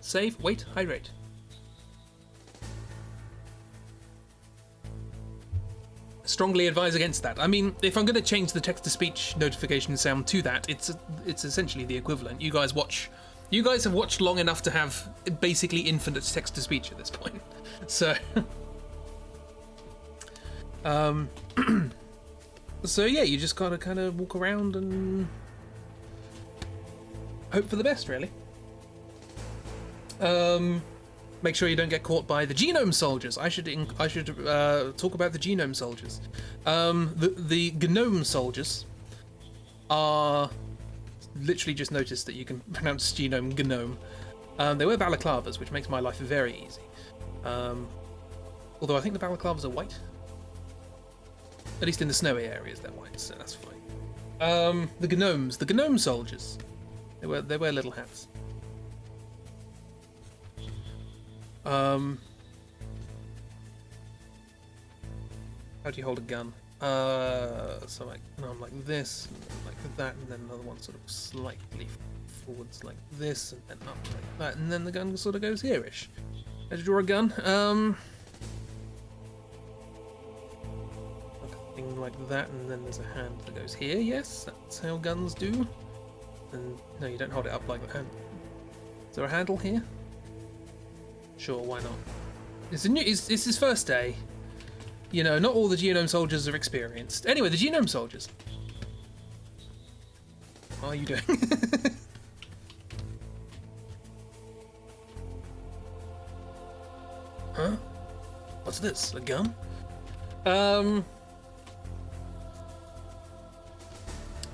Save, wait, hydrate. Strongly advise against that. I mean, if I'm going to change the text-to-speech notification sound to that, it's essentially the equivalent. You guys have watched long enough to have basically infinite text-to-speech at this point. So, so yeah, you just gotta kind of walk around and hope for the best, really. Make sure you don't get caught by the genome soldiers. I should talk about the genome soldiers. The gnome soldiers are literally just noticed that you can pronounce genome gnome. They wear balaclavas, which makes my life very easy. Although I think the balaclavas are white. At least in the snowy areas they're white, so that's fine. The gnome soldiers. They wear little hats. How do you hold a gun? So I'm like this, and then like that, and then another one sort of slightly forwards like this, and then up like that, and then the gun sort of goes here-ish. How to draw a gun? Like a thing like that, and then there's a hand that goes here. Yes, that's how guns do. And no, you don't hold it up like that. Is there a handle here? Sure, why not? It's his first day. You know, not all the genome soldiers are experienced. Anyway, the genome soldiers. What are you doing? Huh? What's this? A gun?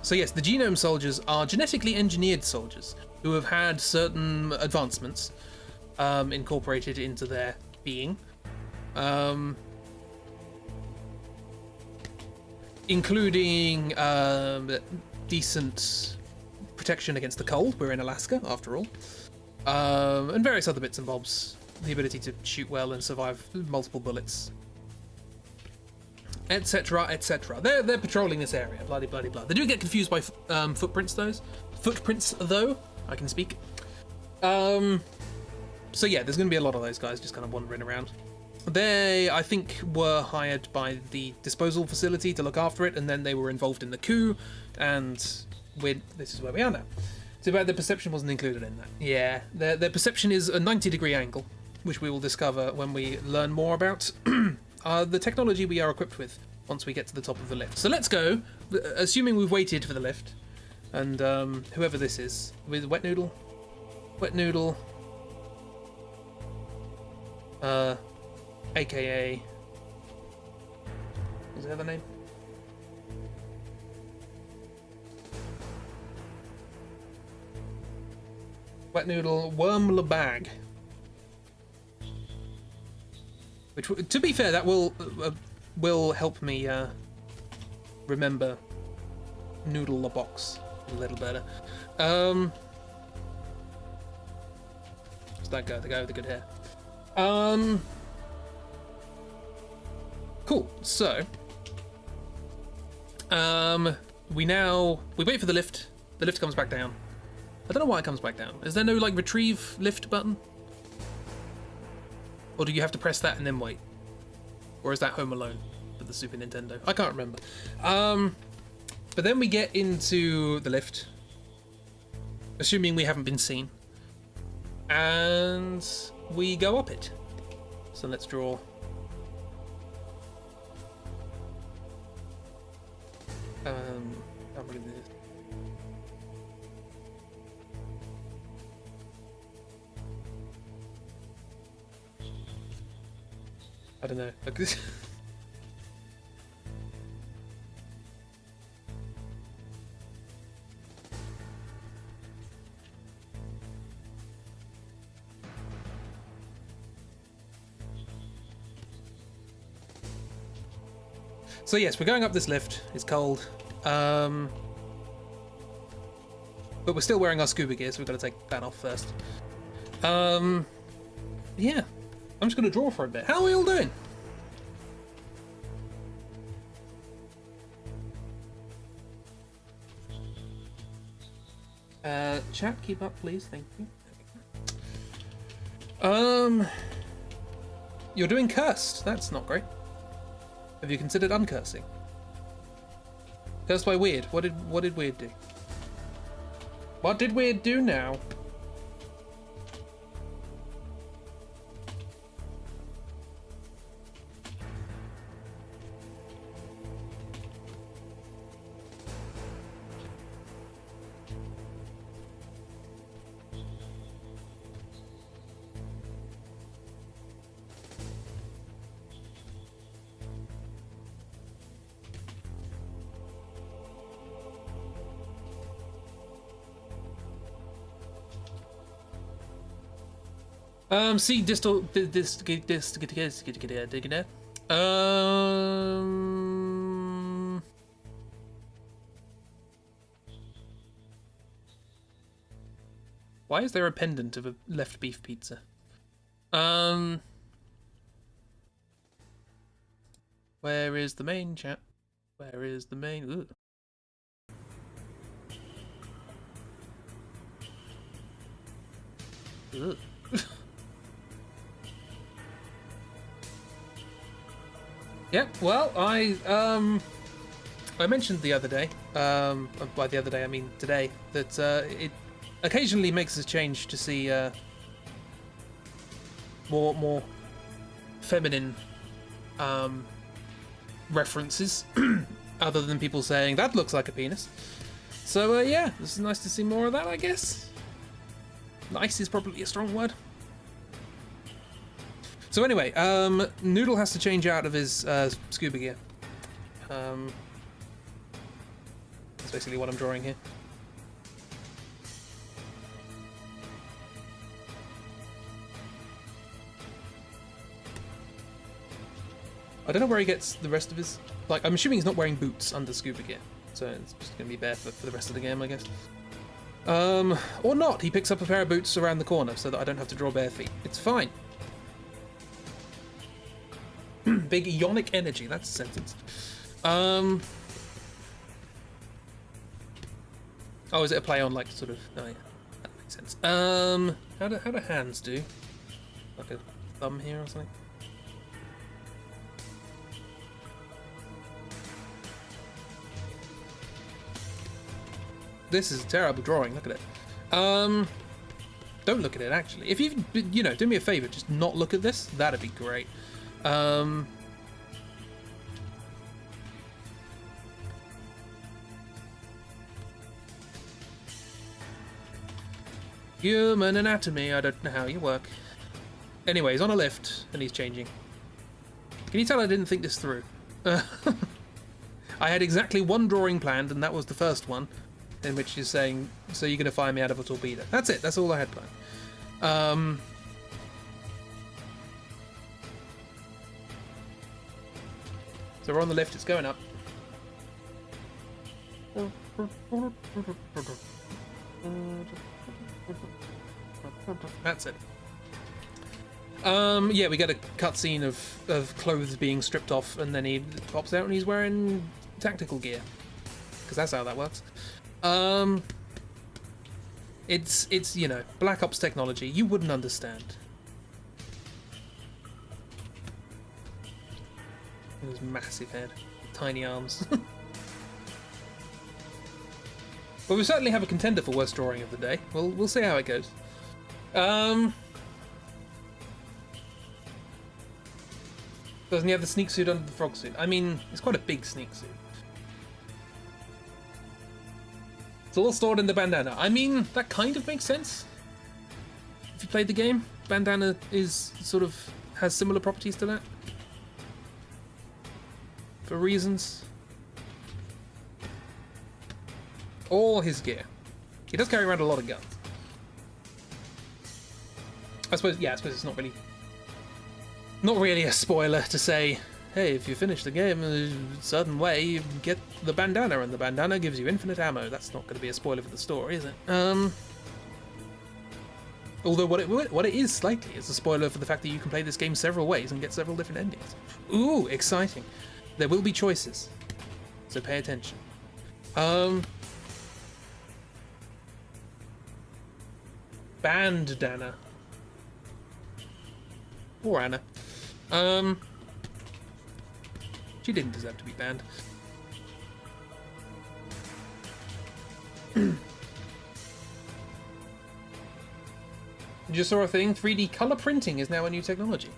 So yes, the genome soldiers are genetically engineered soldiers who have had certain advancements incorporated into their being, including decent protection against the cold. We're in Alaska, after all, and various other bits and bobs. The ability to shoot well and survive multiple bullets, etc., etc. They're patrolling this area. Bloody blah. They do get confused by footprints, though. I can speak. So yeah, there's going to be a lot of those guys just kind of wandering around. They, I think, were hired by the disposal facility to look after it, and then they were involved in the coup, and this is where we are now. Too bad their perception wasn't included in that. Yeah, their perception is a 90-degree angle, which we will discover when we learn more about the technology we are equipped with once we get to the top of the lift. So let's go, assuming we've waited for the lift, and whoever this is, with Wet Noodle, aka, what's the other name? Wet Noodle, Worm Labag. Which, to be fair, that will help me remember Noodle the box a little better. It's that guy, the guy with the good hair. Cool. So, we wait for the lift. The lift comes back down. I don't know why it comes back down. Is there no like retrieve lift button? Or do you have to press that and then wait? Or is that Home Alone for the Super Nintendo? I can't remember. But then we get into the lift, assuming we haven't been seen, and we go up it. So let's draw. I'm gonna do this. I don't know. Like this. So yes, we're going up this lift. It's cold. But we're still wearing our scuba gear, so we've got to take that off first. Yeah. I'm just going to draw for a bit. How are we all doing? Chat, keep up, please. Thank you. You're doing cursed. That's not great. Have you considered uncursing? Cursed by Weird. What did Weird do? What did Weird do now? See distal why is there a pendant of a left beef pizza? Where is the main chat? Where is the main? Ooh. Ugh. Yeah, well, I mentioned the other day, by the other day I mean today, that it occasionally makes a change to see more feminine references, other than people saying that looks like a penis. So yeah, this is nice to see more of that, I guess. Nice is probably a strong word. So anyway, Noodle has to change out of his scuba gear. That's basically what I'm drawing here. I don't know where he gets the rest of his... Like, I'm assuming he's not wearing boots under scuba gear. So it's just going to be barefoot for the rest of the game, I guess. Or not. He picks up a pair of boots around the corner so that I don't have to draw bare feet. It's fine. Big ionic energy, that's a sentence. Oh, is it a play on, like, sort of... Oh, yeah, that makes sense. How do hands do? Like a thumb here or something? This is a terrible drawing, look at it. Don't look at it, actually. If you know, do me a favor, just not look at this. That'd be great. Human anatomy, I don't know how you work. Anyway, he's on a lift, and he's changing. Can you tell I didn't think this through? I had exactly one drawing planned, and that was the first one, in which you're saying, so you're going to fire me out of a torpedo. That's it, that's all I had planned. So we're on the lift, it's going up. That's it. Yeah, we get a cutscene of clothes being stripped off, and then he pops out and he's wearing tactical gear. Because that's how that works. It's you know, Black Ops technology. You wouldn't understand. His massive head, tiny arms. But we certainly have a contender for worst drawing of the day. We'll see how it goes. Doesn't he have the sneak suit under the frog suit? I mean, it's quite a big sneak suit. It's all stored in the bandana. I mean, that kind of makes sense. If you played the game, bandana is sort of has similar properties to that. For reasons. All his gear. He does carry around a lot of guns. I suppose it's not really a spoiler to say, hey, if you finish the game a certain way, you get the bandana, and the bandana gives you infinite ammo. That's not going to be a spoiler for the story, is it? Although what it is slightly is a spoiler for the fact that you can play this game several ways and get several different endings. Ooh, exciting. There will be choices, so pay attention. Bandana. Poor Anna. She didn't deserve to be banned. Just saw a thing. 3D color printing is now a new technology.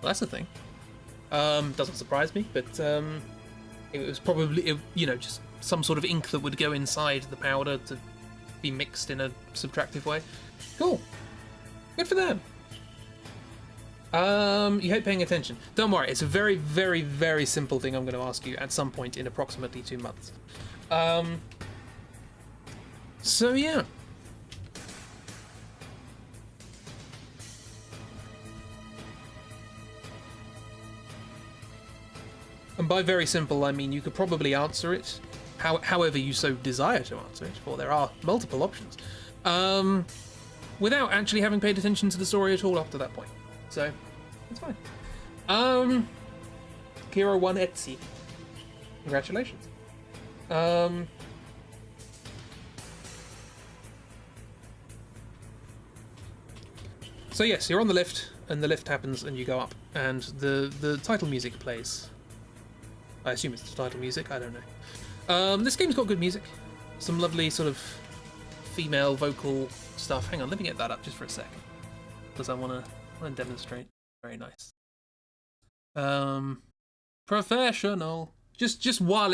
Well, that's a thing. Doesn't surprise me, but it was probably, you know, just some sort of ink that would go inside the powder to be mixed in a subtractive way. Cool. Good for them. You hate paying attention. Don't worry, it's a very, very, very simple thing I'm going to ask you at some point in approximately 2 months. So yeah. And by very simple, I mean you could probably answer it however you so desire to answer it, for there are multiple options, without actually having paid attention to the story at all up to that point. So, it's fine. Kira won Etsy. Congratulations. So yes, you're on the lift, and the lift happens, and you go up, and the title music plays. I assume it's the title music, I don't know. This game's got good music. Some lovely sort of female vocal stuff. Hang on, let me get that up just for a second, because I want to demonstrate. Very nice. Professional. Just while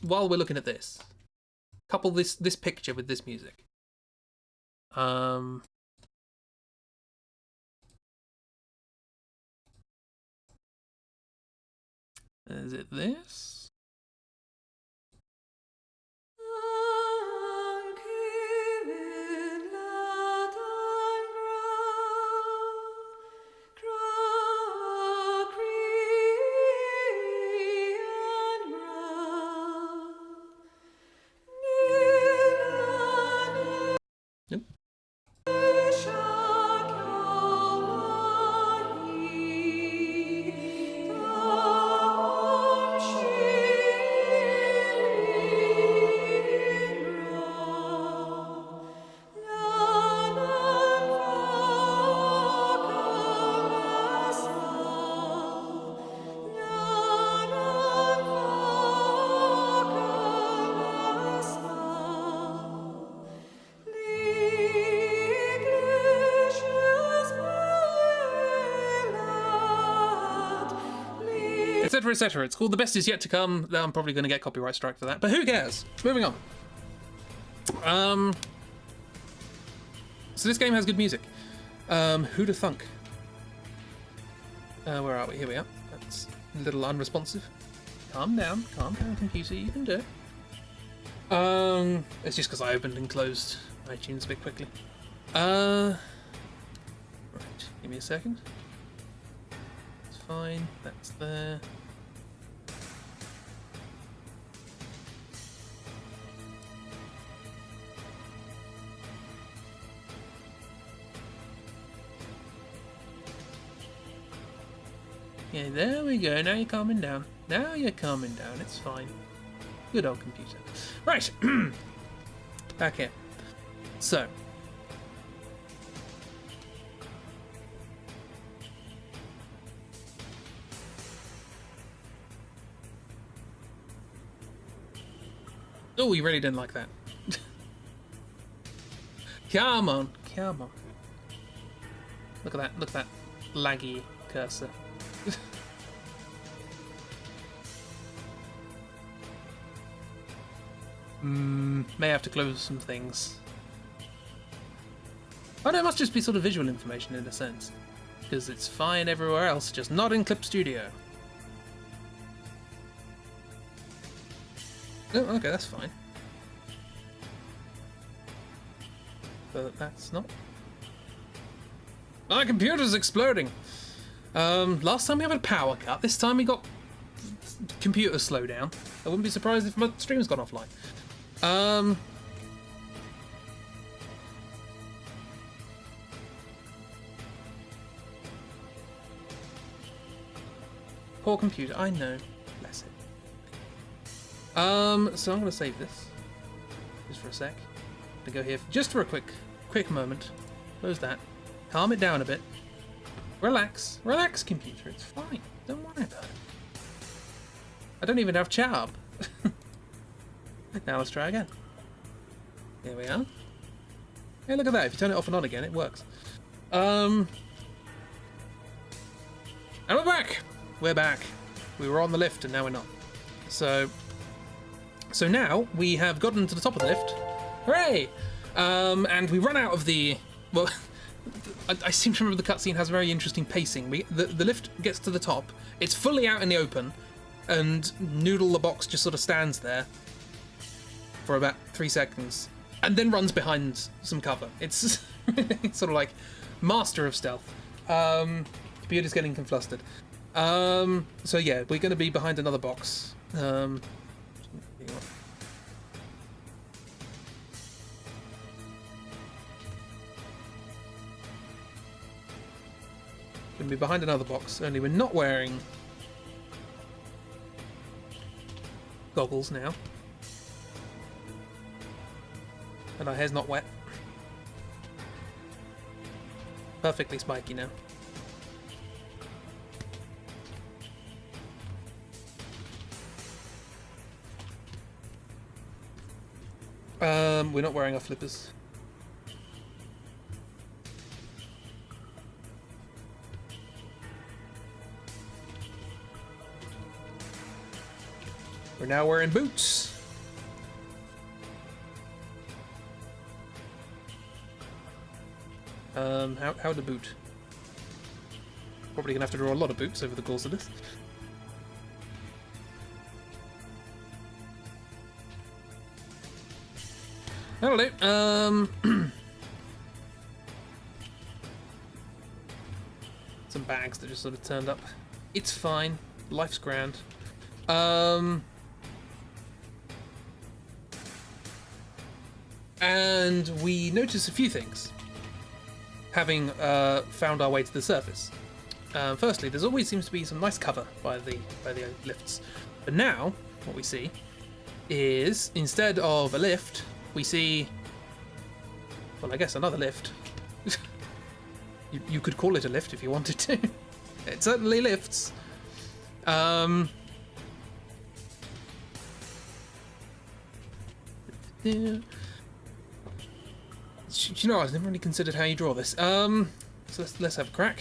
we're looking at this, couple this picture with this music. Is it this? Nope. Etc, etc. It's called The Best Is Yet to Come. I'm probably going to get copyright strike for that, but who cares? Moving on. So this game has good music. Who'da thunk? Where are we? Here we are. That's a little unresponsive. Calm down, computer. You can do it. It's just because I opened and closed iTunes a bit quickly. Right. Give me a second. It's fine. That's there. Yeah, there we go. Now you're calming down. Now you're calming down. It's fine. Good old computer. Right. Back here. So. Oh, you really didn't like that. Come on. Come on. Look at that. Look at that laggy cursor. May have to close some things. Oh no, it must just be sort of visual information in a sense. Because it's fine everywhere else, just not in Clip Studio. Oh, okay, that's fine. But that's not... My computer's exploding! Last time we had a power cut, this time we got computer slowdown. I wouldn't be surprised if my stream's gone offline. Poor computer, I know. Bless it. So I'm gonna save this. Just for a sec. I'm gonna go here just for a quick moment. Close that. Calm it down a bit. Relax. Relax, computer. It's fine. Don't worry about it. I don't even have chat up. Now let's try again. Here we are. Hey, look at that. If you turn it off and on again, it works. And we're back. We're back. We were on the lift and now we're not. So now we have gotten to the top of the lift. Hooray! And we run out of the... Well, I seem to remember the cutscene has very interesting pacing. The lift gets to the top. It's fully out in the open. And Noodle the box just sort of stands there for about 3 seconds. And then runs behind some cover. It's sort of like master of stealth. Computer's getting conflustered. So yeah, we're going to be behind another box. Gonna be behind another box, only we're not wearing goggles now. And our hair's not wet. Perfectly spiky now. We're not wearing our flippers. We're now wearing boots. How to boot? Probably gonna have to draw a lot of boots over the course of this. That'll do. Some bags that just sort of turned up. It's fine. Life's grand. And we notice a few things, having found our way to the surface. Firstly, there's always seems to be some nice cover by the lifts. But now, what we see is, instead of a lift, we see, well, I guess another lift. You could call it a lift if you wanted to. It certainly lifts. Yeah. Do you know, I've never really considered how you draw this. So let's have a crack.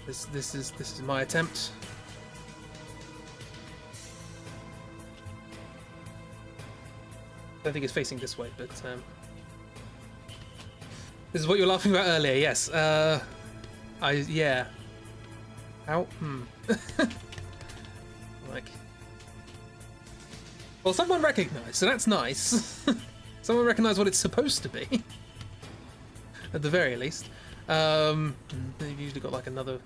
This is my attempt. I don't think it's facing this way, but this is what you were laughing about earlier. Yes. Yeah. How? Like. Well, someone recognised, so that's nice. Someone recognised what it's supposed to be, at the very least. They've usually got like another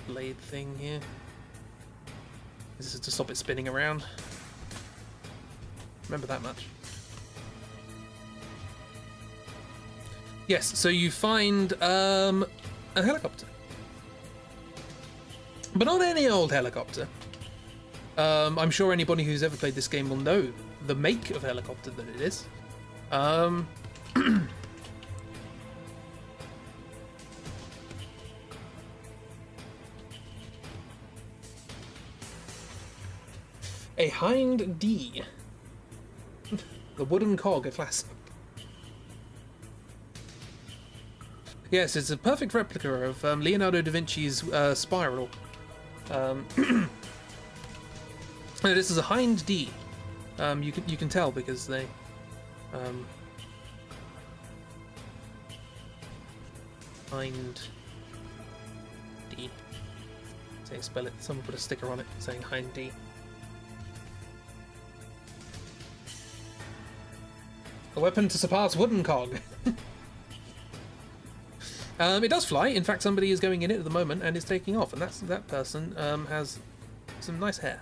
blade thing here. This is to stop it spinning around. Remember that much. Yes, so you find a helicopter. But not any old helicopter. I'm sure anybody who's ever played this game will know the make of helicopter that it is. A Hind D. The wooden cog, a classic. Yes, it's a perfect replica of Leonardo da Vinci's Spiral. This is a Hind D. You can tell because they Hind D. Say spell it. Someone put a sticker on it saying Hind D. A weapon to surpass wooden cog. It does fly. In fact, somebody is going in it at the moment and is taking off, and that person has some nice hair.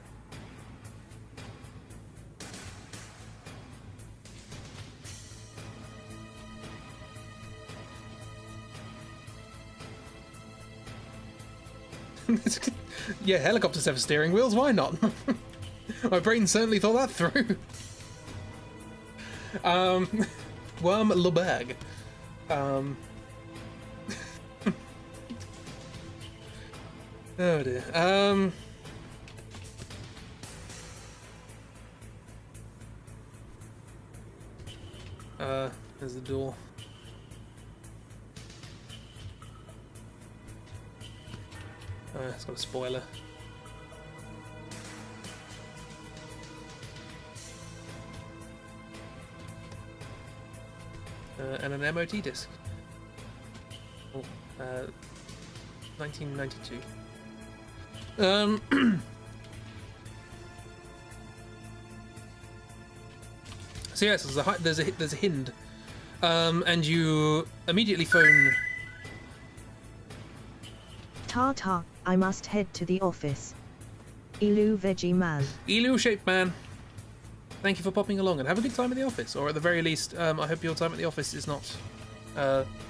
Yeah, helicopters have steering wheels. Why not? My brain certainly thought that through. Worm LeBag. Oh dear. There's the door. It's got a spoiler. And an MOT disc. Oh, 1992. So yes, there's a Hind, and you immediately phone. Ta-ta, I must head to the office. Elu Veggie Man. Elu Shaped Man. Thank you for popping along and have a good time at the office, or at the very least, I hope your time at the office is not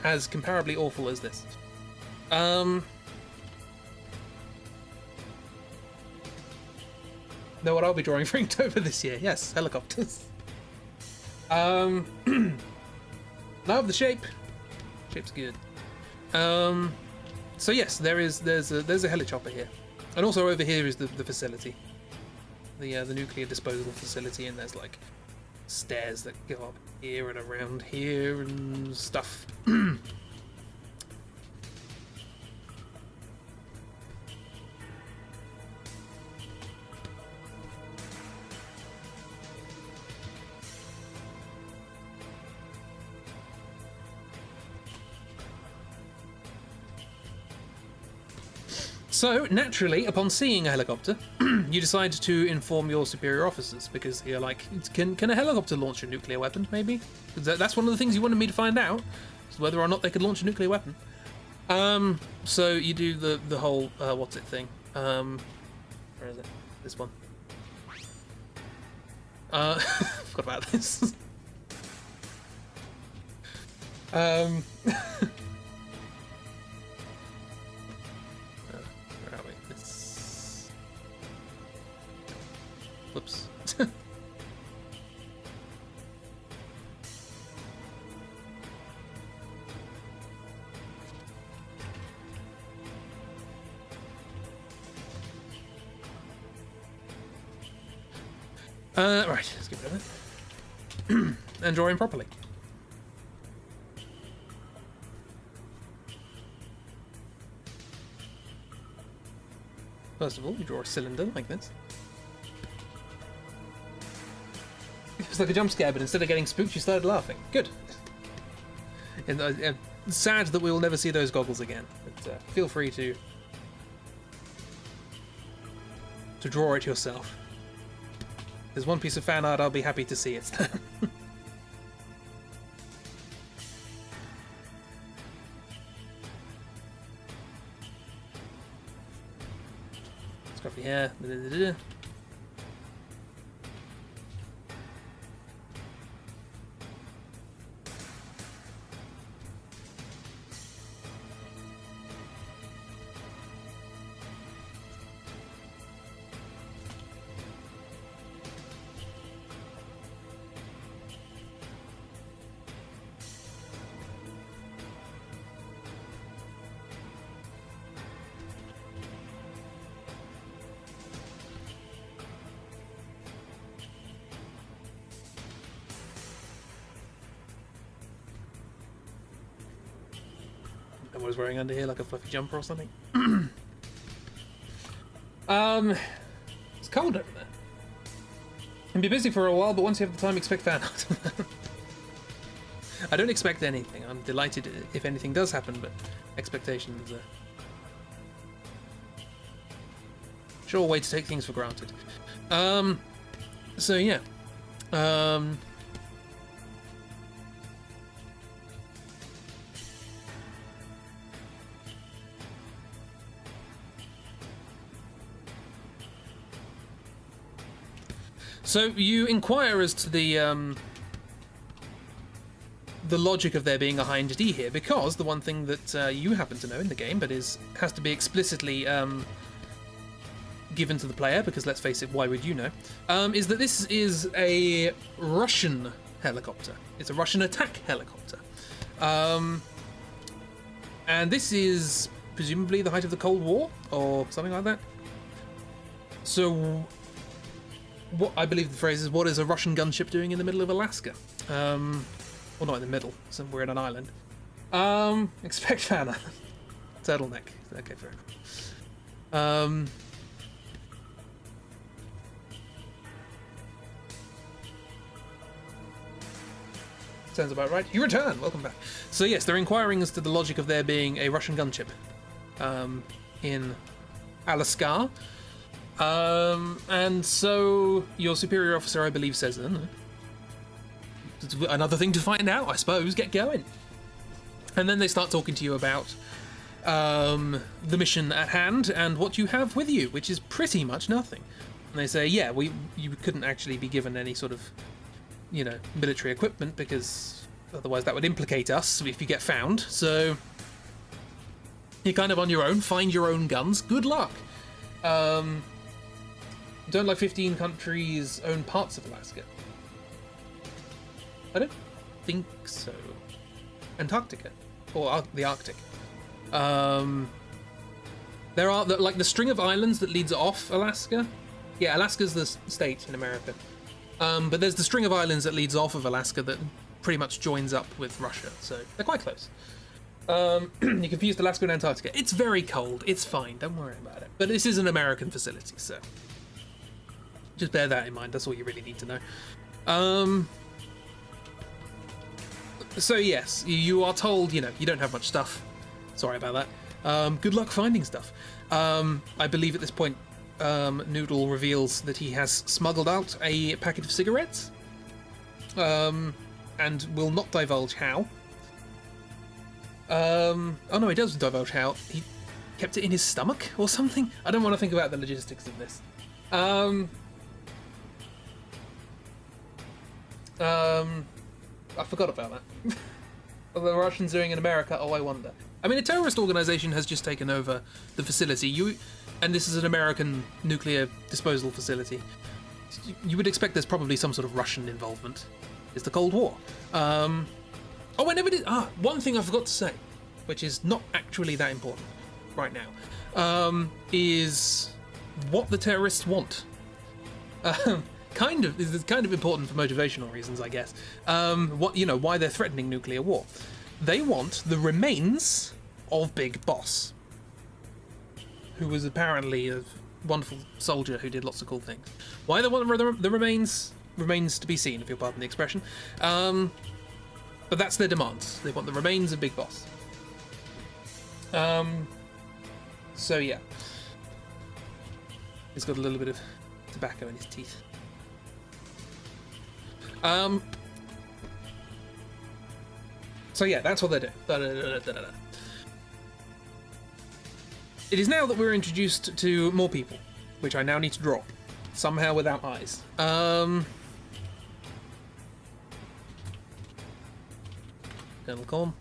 as comparably awful as this. Know what I'll be drawing for Inktober this year? Yes, helicopters. Love the shape. Shape's good. So yes, there's a helichopper here, and also over here is the facility, the nuclear disposal facility, and there's like stairs that go up here and around here and stuff. So, naturally, upon seeing a helicopter, you decide to inform your superior officers, because you're like, can a helicopter launch a nuclear weapon, maybe? That's one of the things you wanted me to find out, is whether or not they could launch a nuclear weapon. So you do the whole, what's it thing? Where is it? This one. Forgot about this. Whoops. Right, let's get rid of it. And draw in properly. First of all, you draw a cylinder like this. It's like a jump scare, but instead of getting spooked, you started laughing. Good. And sad that we will never see those goggles again. But feel free to draw it yourself. There's one piece of fan art I'll be happy to see. It's there. Scruffy hair. what I was wearing under here, like a fluffy jumper or something. It's cold over there. Can be busy for a while, but once you have the time, expect fan art. I don't expect anything. I'm delighted if anything does happen, but expectations are sure way to take things for granted. So yeah. So you inquire as to the logic of there being a high end D here, because the one thing that you happen to know in the game, but has to be explicitly given to the player, because let's face it, why would you know, is that this is a Russian helicopter. It's a Russian attack helicopter. And this is presumably the height of the Cold War, or something like that. So what I believe the phrase is, what is a Russian gunship doing in the middle of Alaska? Well, not in the middle, somewhere in an island. Expect fan art. Turtleneck. Okay, fair enough. Sounds about right. You return. Welcome back. So yes, they're inquiring as to the logic of there being a Russian gunship in Alaska. And so your superior officer, I believe, says, another thing to find out, I suppose. Get going. And then they start talking to you about the mission at hand and what you have with you, which is pretty much nothing. And they say, yeah, you couldn't actually be given any sort of, military equipment, because otherwise that would implicate us if you get found. So you're kind of on your own. Find your own guns. Good luck. Don't like 15 countries own parts of Alaska? I don't think so. Antarctica. Or the Arctic. There are, the string of islands that leads off Alaska. Yeah, Alaska's the state in America. But there's the string of islands that leads off of Alaska that pretty much joins up with Russia. So they're quite close. You confused Alaska and Antarctica. It's very cold. It's fine. Don't worry about it. But this is an American facility, so just bear that in mind. That's all you really need to know. So yes, you are told, you don't have much stuff. Sorry about that. Good luck finding stuff. I believe at this point, Noodle reveals that he has smuggled out a packet of cigarettes, and will not divulge how. Oh no, he does divulge how. He kept it in his stomach or something? I don't want to think about the logistics of this. I forgot about that. What the Russians doing in America? Oh, I wonder. I mean, a terrorist organization has just taken over the facility. And this is an American nuclear disposal facility. You would expect there's probably some sort of Russian involvement. It's the Cold War. Oh, I never did. One thing I forgot to say, which is not actually that important right now, is what the terrorists want. It's kind of important for motivational reasons, I guess. Why they're threatening nuclear war. They want the remains of Big Boss, who was apparently a wonderful soldier who did lots of cool things. Why they want the remains remains to be seen, if you'll pardon the expression. But that's their demands. They want the remains of Big Boss. So yeah. He's got a little bit of tobacco in his teeth. So yeah, that's what they're doing. It is now that we're introduced to more people, which I now need to draw, somehow without eyes. Colonel Corn.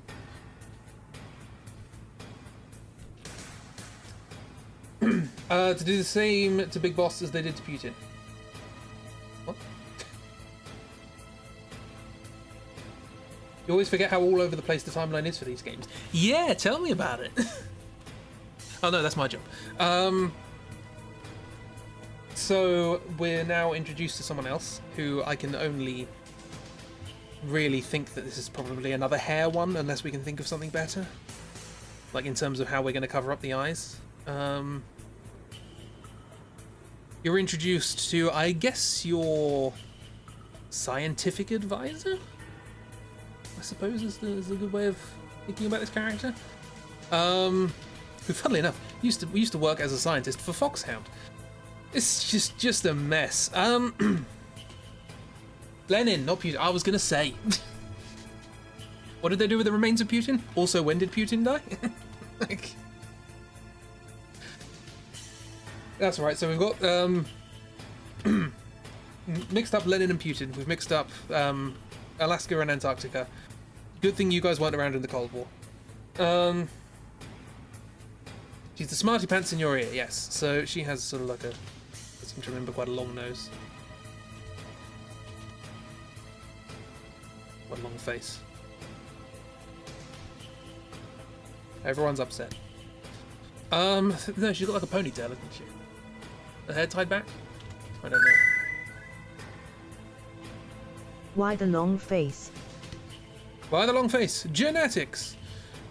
To do the same to Big Boss as they did to Putin. What? You always forget how all over the place the timeline is for these games. Yeah, tell me about it. Oh no, that's my job. So we're now introduced to someone else who I can only really think that this is probably another hair one, unless we can think of something better. like in terms of how we're going to cover up the eyes. You're introduced to, I guess, your scientific advisor, I suppose is a good way of thinking about this character. Who, funnily enough, used to work as a scientist for Foxhound. It's just a mess. Lenin, not Putin. I was gonna say. What did they do with the remains of Putin? Also, when did Putin die? Like, that's right. So we've got mixed up Lenin and Putin. We've mixed up Alaska and Antarctica. Good thing you guys weren't around in the Cold War. She's the smarty pants in your ear, yes. So she has sort of like I seem to remember, quite a long nose. Quite a long face. Everyone's upset. No, she's got like a ponytail, hasn't she? The hair tied back? I don't know. Why the long face? Why the long face? Genetics!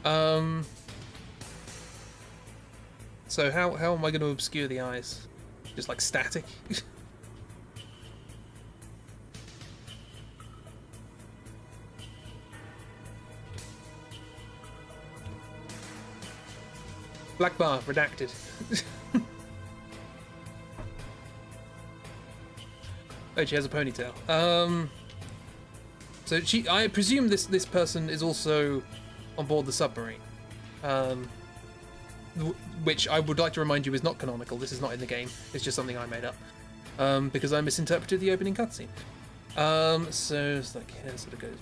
So how am I going to obscure the eyes? Just like static? Black bar, redacted. Oh, she has a ponytail. So I presume this person is also on board the submarine. Which I would like to remind you is not canonical. This is not in the game. It's just something I made up. Because I misinterpreted the opening cutscene. So it's like here, sort of goes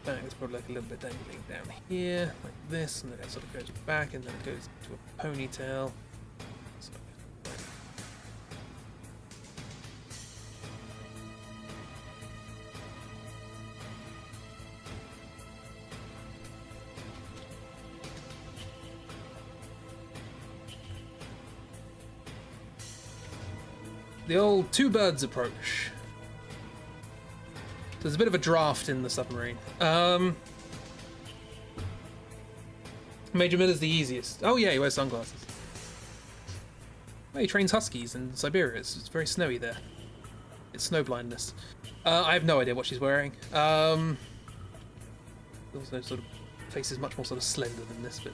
back. It's probably like a little bit dangling down here, like this, and then it sort of goes back, and then it goes to a ponytail. So, the old two birds approach. There's a bit of a draft in the submarine. Major Miller's the easiest. Oh yeah, he wears sunglasses. Well, he trains huskies in Siberia. It's very snowy there. It's snow blindness. I have no idea what she's wearing. Also, sort of face is much more sort of slender than this, but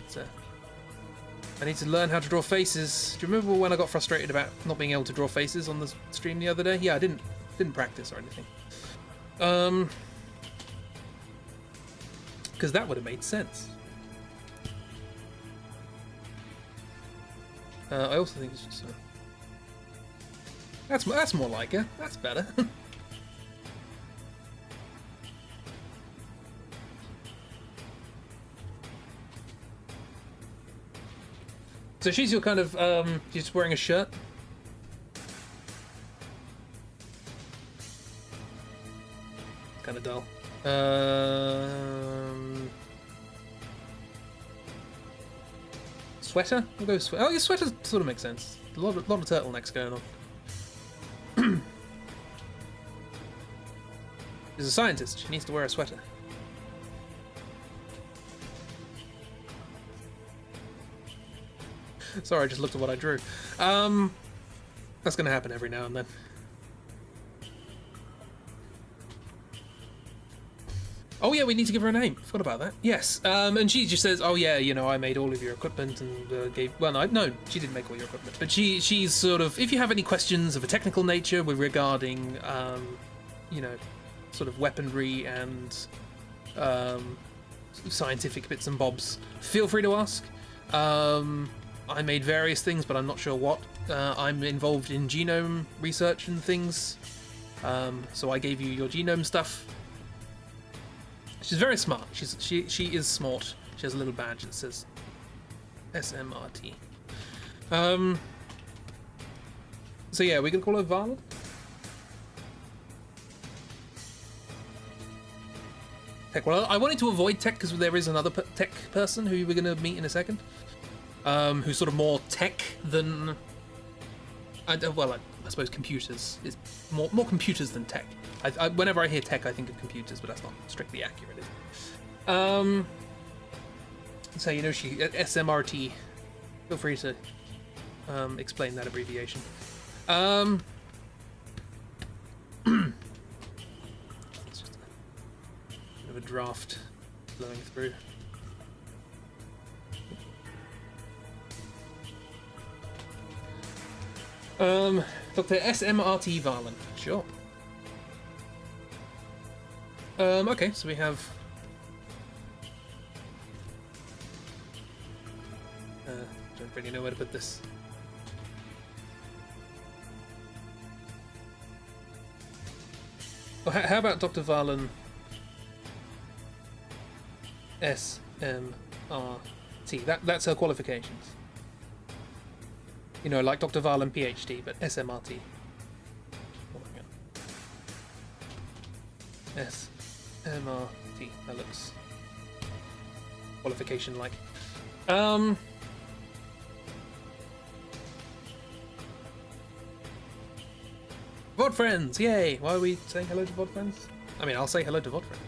I need to learn how to draw faces. Do you remember when I got frustrated about not being able to draw faces on the stream the other day? Yeah, I didn't practice or anything. Because that would have made sense. I also think it's just that's more like her. That's better. So she's your kind of she's wearing a shirt. Kind of dull. Sweater? We'll go sweater. Oh, your sweater sort of makes sense. A lot of turtlenecks going on. She's a scientist. She needs to wear a sweater. Sorry, I just looked at what I drew. That's going to happen every now and then. Oh yeah, we need to give her a name. Forgot about that. Yes, and she just says, "Oh yeah, you know, I made all of your equipment and gave." Well, no, she didn't make all your equipment, but she's sort of. If you have any questions of a technical nature regarding, you know, sort of weaponry and scientific bits and bobs, feel free to ask. I made various things, but I'm not sure what. I'm involved in genome research and things, so I gave you your genome stuff. She's very smart. She is smart. She has a little badge that says SMRT. So yeah, we can call her Violet. Tech. Well, I wanted to avoid tech because there is another tech person who we're going to meet in a second, who's sort of more tech than. Well, I suppose computers is more computers than tech. Whenever I hear tech, I think of computers, but that's not strictly accurate, is it? So you know she SMRT. Feel free to explain that abbreviation. It's just a bit of a draft blowing through. Dr. SMRT Varlin. Sure. Okay, so we have don't really know where to put this. Well, how about Dr. Varlin SMRT? That's her qualifications. You know, like Dr. Varlin PhD, but SMRT. Oh my god. SMRT. That looks qualification like. VOD friends, yay! Why are we saying hello to VOD friends? I mean, I'll say hello to VOD friends.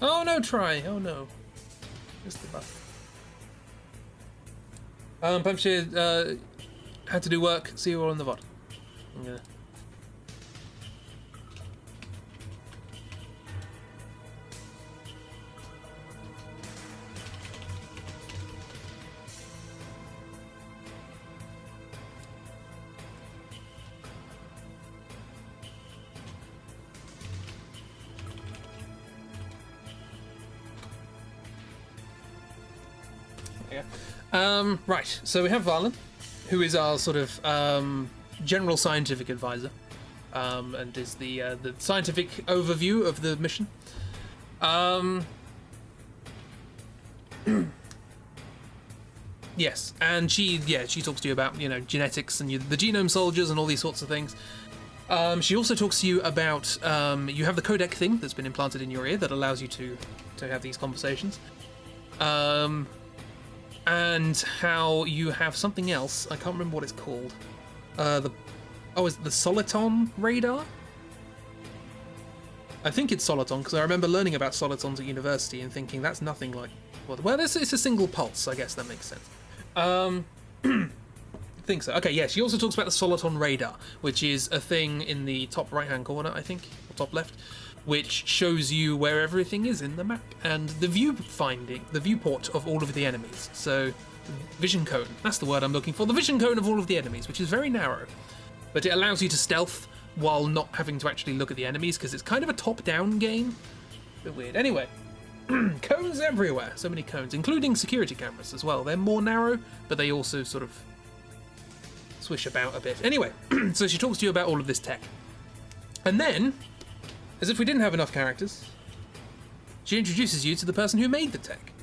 Oh no, try! Oh no. Missed the button. Pumpshire, had to do work. See you all in the VOD. I'm gonna... Right, so we have Varlin, who is our sort of general scientific advisor, and is the scientific overview of the mission. Yes, and she talks to you about, you know, genetics and the genome soldiers and all these sorts of things. She also talks to you about you have the codec thing that's been implanted in your ear that allows you to have these conversations. And how you have something else. I can't remember what it's called. Is it the Soliton radar? I think it's Soliton because I remember learning about Solitons at university and thinking that's nothing like. Well, it's a single pulse. I guess that makes sense. I think so. Okay, yeah. She also talks about the Soliton radar, which is a thing in the top right-hand corner, I think, or top left, which shows you where everything is in the map and the viewport of all of the enemies. So, vision cone, that's the word I'm looking for. The vision cone of all of the enemies, which is very narrow, but it allows you to stealth while not having to actually look at the enemies because it's kind of a top-down game. A bit weird. Anyway, cones everywhere. So many cones, including security cameras as well. They're more narrow, but they also sort of swish about a bit. Anyway, so she talks to you about all of this tech. And then, as if we didn't have enough characters, she introduces you to the person who made the tech.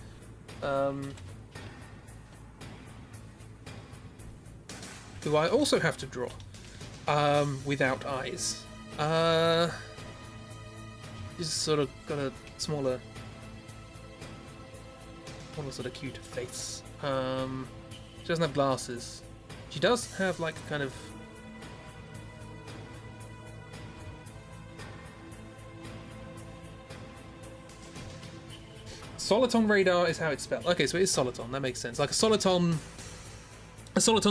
Who I also have to draw. Without eyes. She's sort of got a smaller sort of cute face. She doesn't have glasses. She does have like a kind of Soliton radar is how it's spelled. Okay, so it is Soliton. That makes sense. Like a Soliton's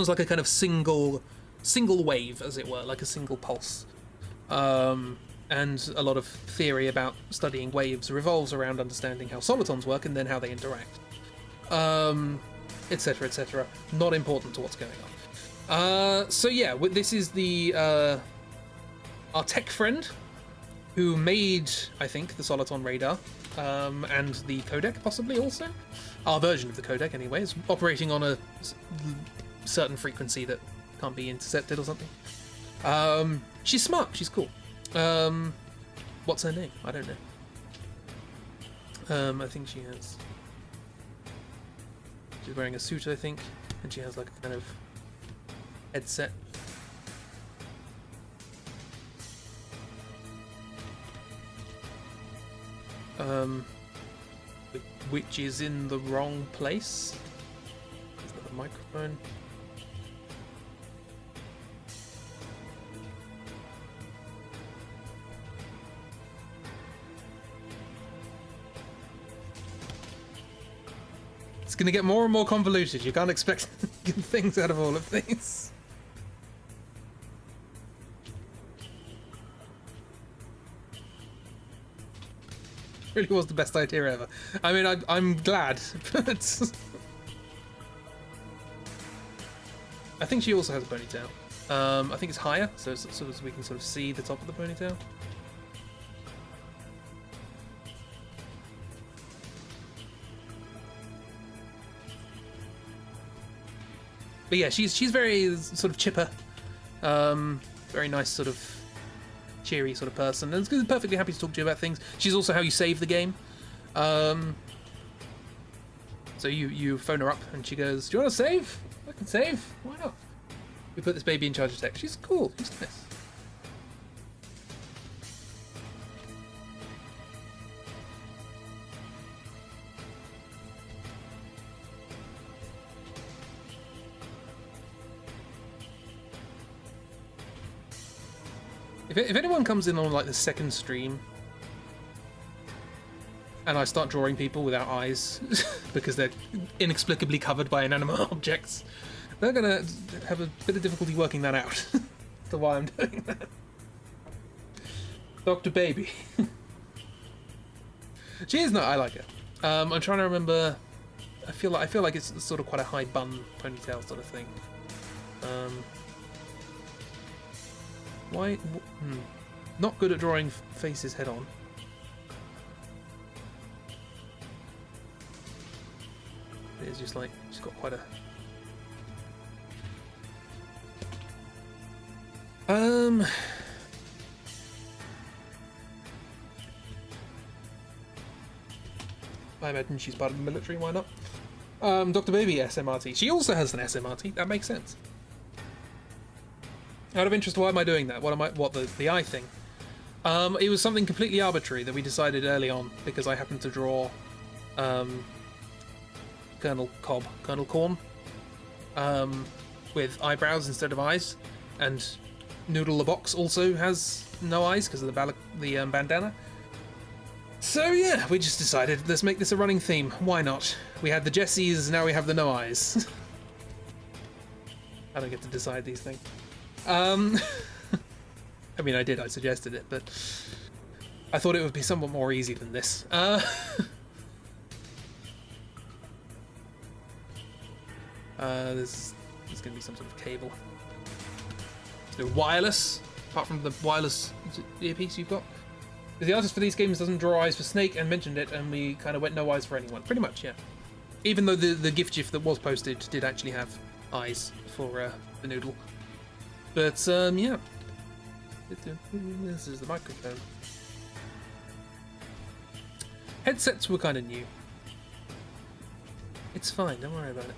like a kind of single wave, as it were, like a single pulse. And a lot of theory about studying waves revolves around understanding how solitons work and then how they interact. Etc., etc. Not important to what's going on. So yeah, this is our tech friend who made, I think, the Soliton radar. And the codec, possibly also. Our version of the codec, anyway, is operating on a certain frequency that can't be intercepted or something. She's smart. She's cool. What's her name? I don't know. I think she has. She's wearing a suit, I think, and she has like a kind of headset. Which is in the wrong place. Is that a microphone? going to get more and more convoluted. You can't expect good things out of all of these. Really was the best idea ever. I mean, I'm glad, but I think she also has a ponytail. I think it's higher, so we can sort of see the top of the ponytail. But yeah, she's very sort of chipper, very nice sort of cheery sort of person, and is perfectly happy to talk to you about things. She's also how you save the game. So you phone her up and she goes, "Do you want to save? I can save. Why not? We put this baby in charge of tech." She's cool. She's nice. If anyone comes in on like the second stream and I start drawing people without eyes because they're inexplicably covered by inanimate objects, they're gonna have a bit of difficulty working that out. That's why I'm doing that. Dr. Baby. She is not. I like her. I'm trying to remember. I feel like it's sort of quite a high bun ponytail sort of thing. Why? Not good at drawing faces head on. It's just like she's got quite a. I imagine she's part of the military. Why not? Dr. Baby SMRT. She also has an SMRT. That makes sense. Out of interest, why am I doing that? What the eye thing? It was something completely arbitrary that we decided early on because I happened to draw Colonel Corn with eyebrows instead of eyes, and Noodle the Box also has no eyes because of the bandana. So yeah, we just decided, let's make this a running theme. Why not? We had the Jessies, now we have the no eyes. I don't get to decide these things. I mean, I did, I suggested it, but I thought it would be somewhat more easy than this. There's going to be some sort of cable. So wireless, apart from the wireless earpiece you've got. The artist for these games doesn't draw eyes for Snake and mentioned it, and we kind of went no eyes for anyone. Pretty much, yeah. Even though the gift GIF that was posted did actually have eyes for the Noodle. But, yeah. This is the microphone. Headsets were kind of new. It's fine, don't worry about it.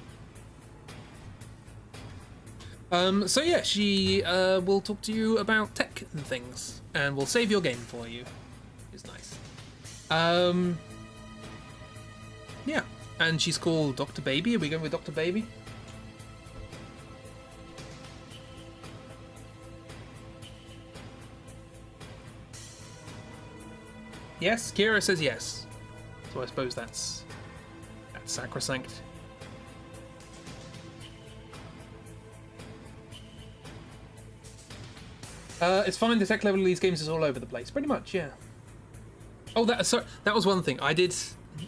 So yeah, she will talk to you about tech and things, and will save your game for you. It's nice. Yeah, and she's called Dr. Baby. Are we going with Dr. Baby? Yes, Kira says yes. So I suppose that's sacrosanct. It's fine. The tech level of these games is all over the place. Pretty much, yeah. Oh, that was one thing I did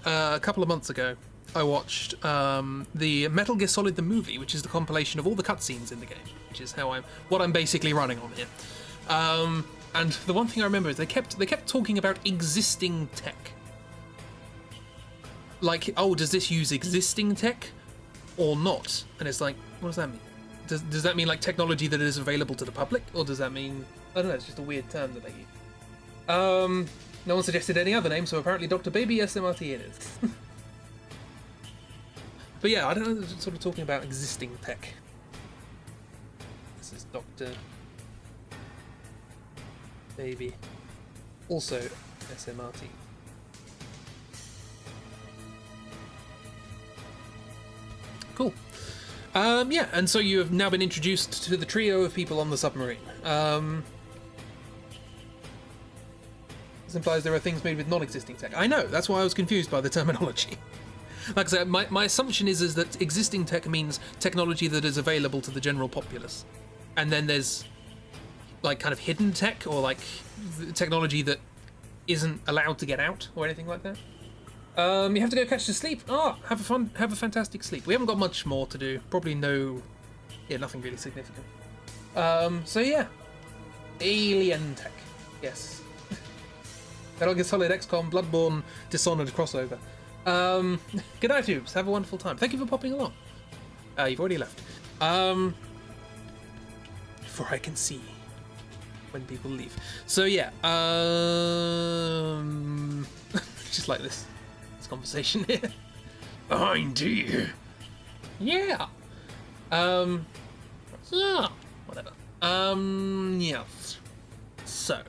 a couple of months ago. I watched the Metal Gear Solid the movie, which is the compilation of all the cutscenes in the game, which is what I'm basically running on here. And the one thing I remember is they kept talking about existing tech. Like, oh, does this use existing tech or not? And it's like, what does that mean? Does that mean like technology that is available to the public, or does that mean, I don't know, it's just a weird term that they use. No one suggested any other name, so apparently Dr. Baby SMRT it is. But yeah, I don't know, sort of talking about existing tech. This is Dr. Baby, also SMRT. Cool. Yeah, and so you have now been introduced to the trio of people on the submarine. This implies there are things made with non-existing tech. I know, that's why I was confused by the terminology. Like I said, my assumption is that existing tech means technology that is available to the general populace. And then there's like kind of hidden tech or like technology that isn't allowed to get out or anything like that. You have to go catch the sleep. Have a fantastic sleep. We haven't got much more to do. Probably nothing really significant. So yeah, alien tech. Yes. Metal Gear Solid, XCOM, Bloodborne, Dishonored crossover. Good night, tubes. Have a wonderful time. Thank you for popping along. You've already left. Before I can see when people leave. So yeah, just like this conversation here. Behind you. Yeah. Yeah. Whatever. Yes. So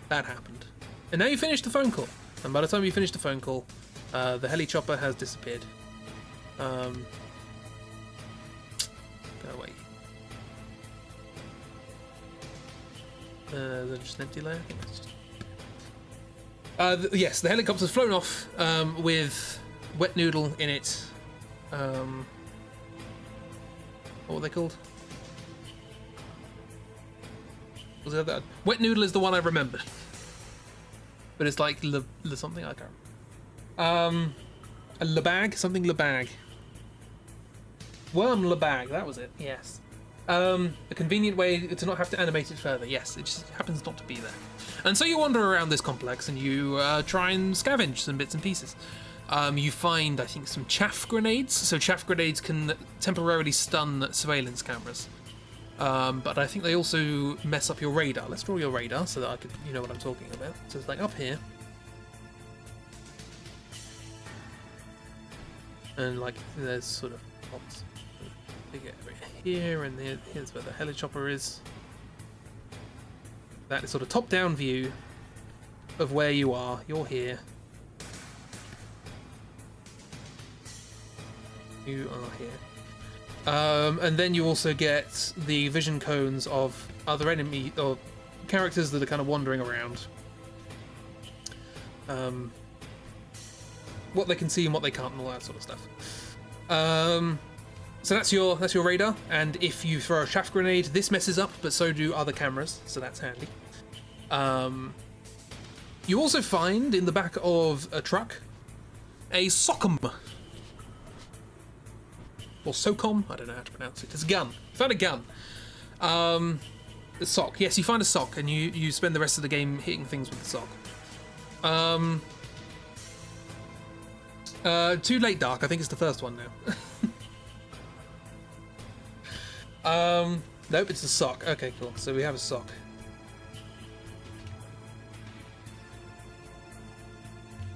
that happened, and now you finished the phone call. And by the time you finish the phone call, the heli chopper has disappeared. Go away. Is that just an empty layer? I think that's just... yes, the helicopter's flown off with Wet Noodle in it. What were they called? Was it that? Wet Noodle is the one I remembered. But it's like Le something, I can't remember. A Lebag? Something Lebag. Worm Lebag, that was it, yes. A convenient way to not have to animate it further. Yes, it just happens not to be there. And so you wander around this complex and you try and scavenge some bits and pieces. You find, I think, some chaff grenades. So chaff grenades can temporarily stun surveillance cameras. But I think they also mess up your radar. Let's draw your radar so that you know what I'm talking about. So it's like up here. And like there's sort of lots. They get right here, and here's where the helichopper is. That is sort of top-down view of where you are. You're here. You are here. And then you also get the vision cones of other enemy or characters that are kind of wandering around. What they can see and what they can't, and all that sort of stuff. So that's your radar, and if you throw a chaff grenade, this messes up, but so do other cameras, so that's handy. You also find in the back of a truck a sockum. Or SOCOM, I don't know how to pronounce it. It's a gun. You found a gun. A sock. Yes, you find a sock, and you spend the rest of the game hitting things with the sock. Too late, Dark. I think it's the first one now. Nope, it's a sock. Okay, cool. So we have a sock.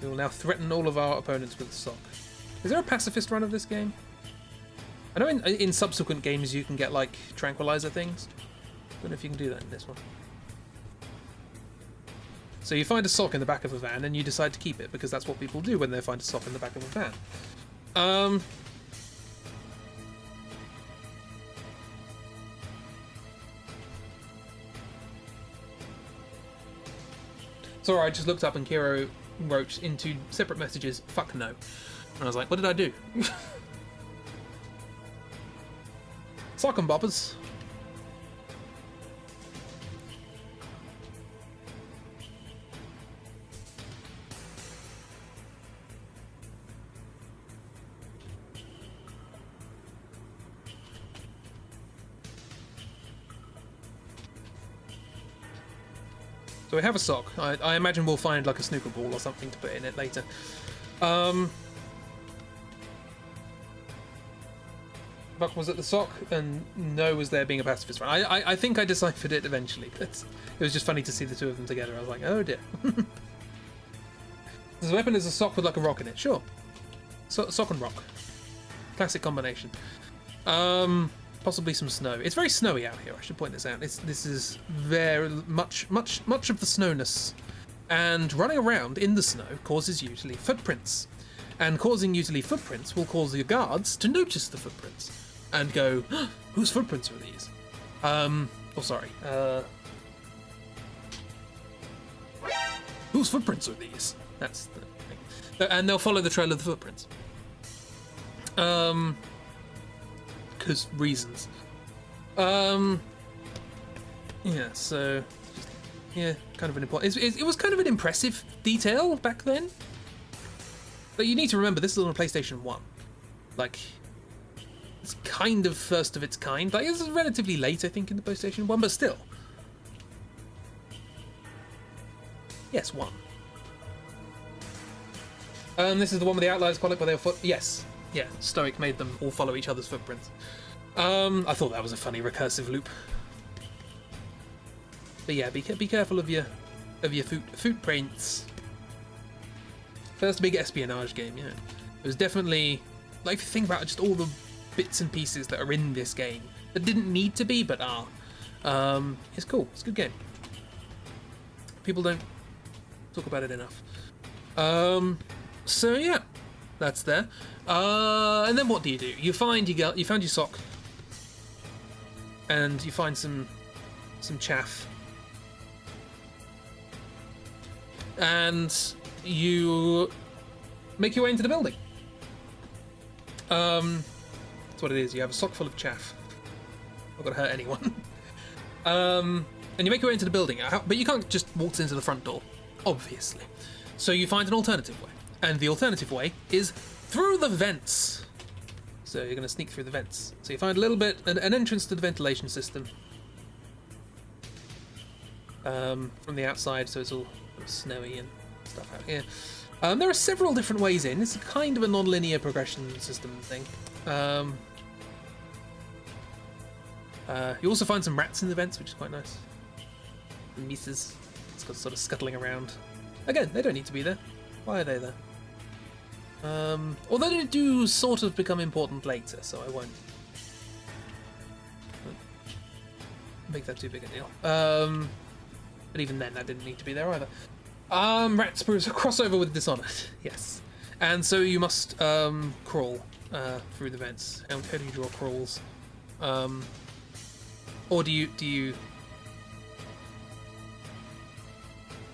We will now threaten all of our opponents with a sock. Is there a pacifist run of this game? I know in subsequent games you can get like tranquilizer things. Don't know if you can do that in this one. So you find a sock in the back of a van and you decide to keep it because that's what people do when they find a sock in the back of a van. Sorry, I just looked up and Kiro wrote into separate messages, "Fuck no." And I was like, what did I do? Sock and boppers. So we have a sock. I imagine we'll find like a snooker ball or something to put in it later. Buck was at the sock, and no was there being a pacifist run. I think I deciphered it eventually. It was just funny to see the two of them together. I was like, oh dear. This weapon is a sock with like a rock in it. Sure. Sock and rock. Classic combination. Possibly some snow. It's very snowy out here, I should point this out. This is very much of the snowness. And running around in the snow causes usually footprints. And causing usually footprints will cause your guards to notice the footprints. And go, whose footprints are these? Whose footprints are these? That's the thing. And they'll follow the trail of the footprints. Because reasons. Yeah, so yeah, kind of an important. It was kind of an impressive detail back then. But you need to remember, this is on a PlayStation 1. Like, it's kind of first of its kind. Like, this is relatively late, I think, in the PlayStation 1, but still. Yes, 1. This is the one with the outliers quality where they were yes. Yeah, Stoic made them all follow each other's footprints. I thought that was a funny recursive loop. But yeah, be careful of your footprints. First big espionage game, yeah. It was definitely, like, if you think about just all the bits and pieces that are in this game that didn't need to be, but are. It's cool. It's a good game. People don't talk about it enough. So yeah, that's there. And then what do? You found your sock, and you find some chaff, and you make your way into the building. That's what it is. You have a sock full of chaff. Not gonna hurt anyone. And you make your way into the building, but you can't just waltz into the front door, obviously. So you find an alternative way, and the alternative way is through the vents. So you're gonna sneak through the vents. So you find a little bit an entrance to the ventilation system from the outside, so it's all snowy and stuff out here. There are several different ways in. It's kind of a non-linear progression system thing. You also find some rats in the vents, which is quite nice. And mices. It's got sort of scuttling around. Again, they don't need to be there. Why are they there? Although they do sort of become important later, so I won't make that too big a deal. But even then, that didn't need to be there either. Rats brews a crossover with Dishonored, yes. And so you must crawl through the vents. How do you draw crawls? Or do you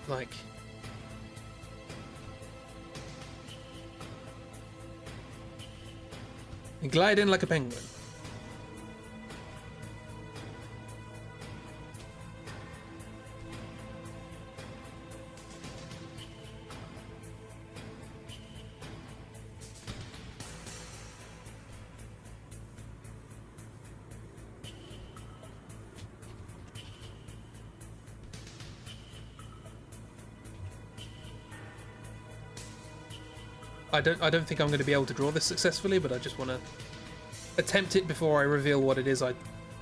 like you glide in like a penguin? I don't think I'm going to be able to draw this successfully, but I just want to attempt it before I reveal what it is I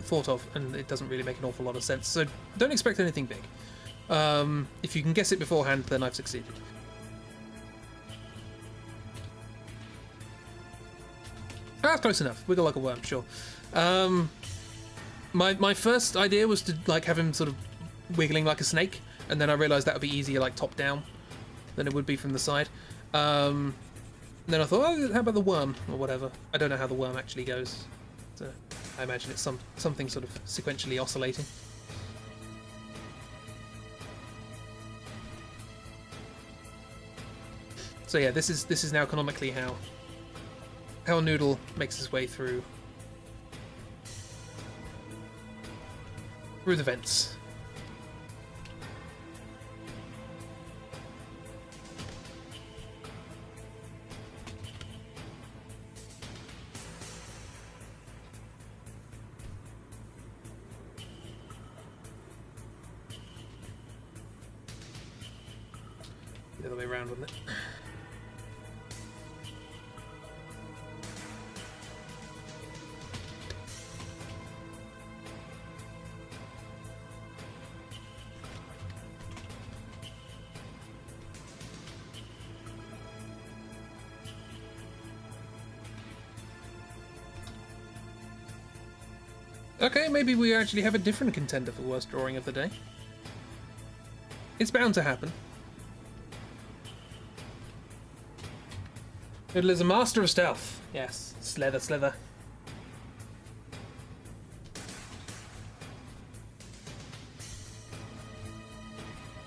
thought of, and it doesn't really make an awful lot of sense. So don't expect anything big. If you can guess it beforehand, then I've succeeded. That's close enough. Wiggle like a worm, sure. My first idea was to like have him sort of wiggling like a snake, and then I realised that would be easier like top down than it would be from the side. Then I thought, oh, how about the worm or whatever? I don't know how the worm actually goes. So I imagine it's something sort of sequentially oscillating. So yeah, this is now canonically how Noodle makes his way through the vents. The other way around, wasn't it? Okay, maybe we actually have a different contender for worst drawing of the day. It's bound to happen. Noodle is a master of stealth. Yes, slither.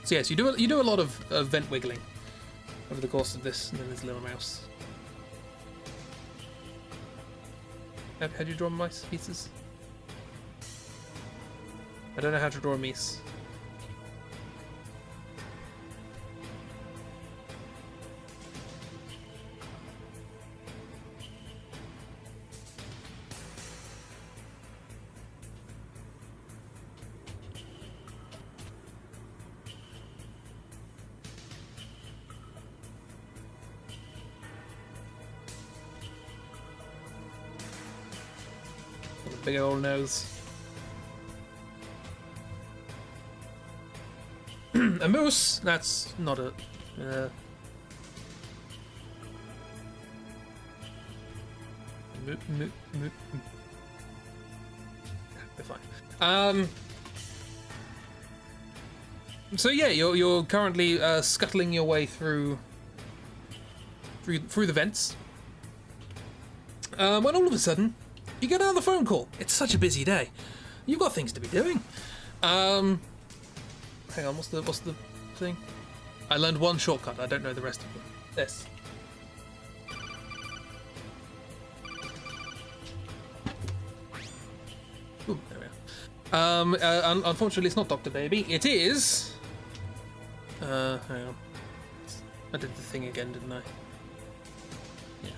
So yes, you do a lot of vent wiggling over the course of this, and then there's a little mouse. How do you draw mice pieces? I don't know how to draw a mice. Big old nose. A moose? That's not a... We're fine. So yeah, you're currently scuttling your way through the vents. When all of a sudden, you get another phone call. It's such a busy day. You've got things to be doing. Hang on, what's the thing? I learned one shortcut. I don't know the rest of them. This. Ooh, there we are. Unfortunately, it's not Dr. Baby. It is. Hang on. I did the thing again, didn't I? Yeah.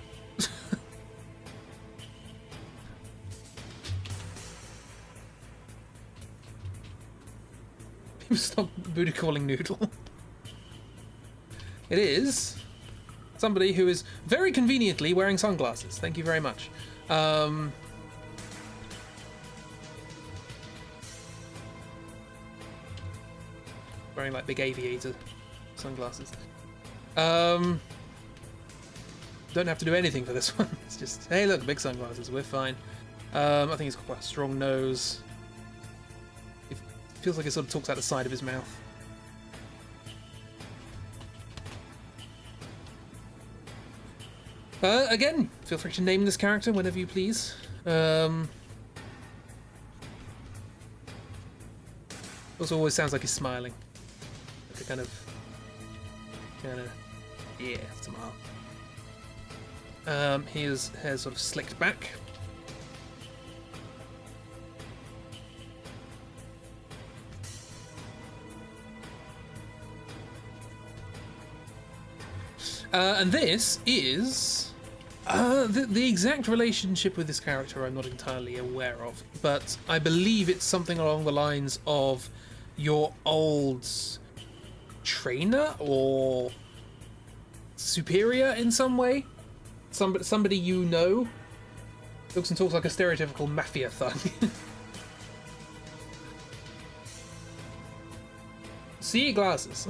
Stop booty calling Noodle. It is somebody who is very conveniently wearing sunglasses. Thank you very much. Wearing like big aviator sunglasses. Don't have to do anything for this one. It's just, hey look, big sunglasses, we're fine. I think he's got quite a strong nose. Feels like it sort of talks out the side of his mouth. Again, feel free to name this character whenever you please. Also always sounds like he's smiling. Like a kind of, yeah, smile. His hair's sort of slicked back. And this is the exact relationship with this character I'm not entirely aware of, but I believe it's something along the lines of your old trainer or superior in some way. Somebody you know. Looks and talks like a stereotypical mafia thug. See glasses.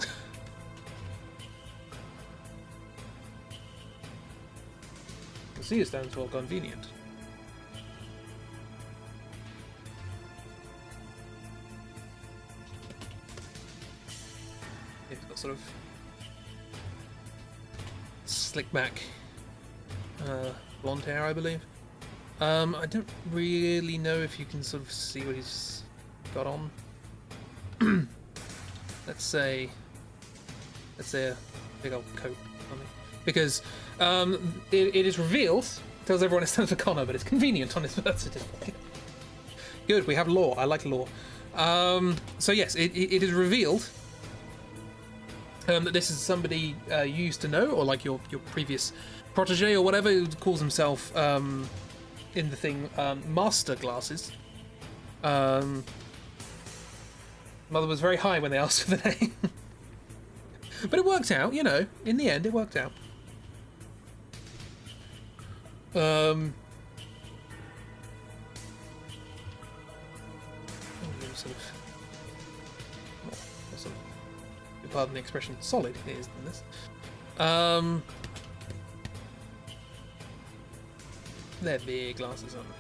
C stands for convenient. It's got sort of slick back blonde hair, I believe. I don't really know if you can sort of see what he's got on. Let's say a big old coat on it. Because it is revealed, tells everyone it stands for Connor, but it's convenient on his birth certificate. Good, we have law. I like law. So yes, it is revealed that this is somebody you used to know, or like your previous protege or whatever, who calls himself in the thing Master Glasses. Mother was very high when they asked for the name. But it worked out, you know. In the end, it worked out. Sort of, pardon the expression, solid it is than this. They're big glasses, aren't they?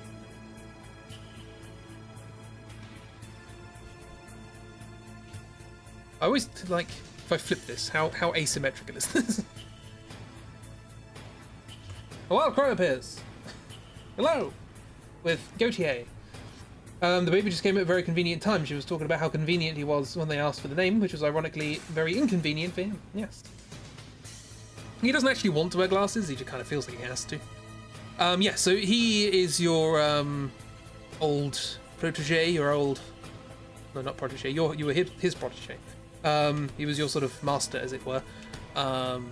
I always like, if I flip this, how asymmetrical is this? A wild crow appears. Hello! With Gautier. The baby just came at a very convenient time. She was talking about how convenient he was when they asked for the name, which was ironically very inconvenient for him. Yes. He doesn't actually want to wear glasses, he just kind of feels like he has to. Yeah, so he is your old protege, your old... No, not protege. You were his protege. He was your sort of master, as it were. And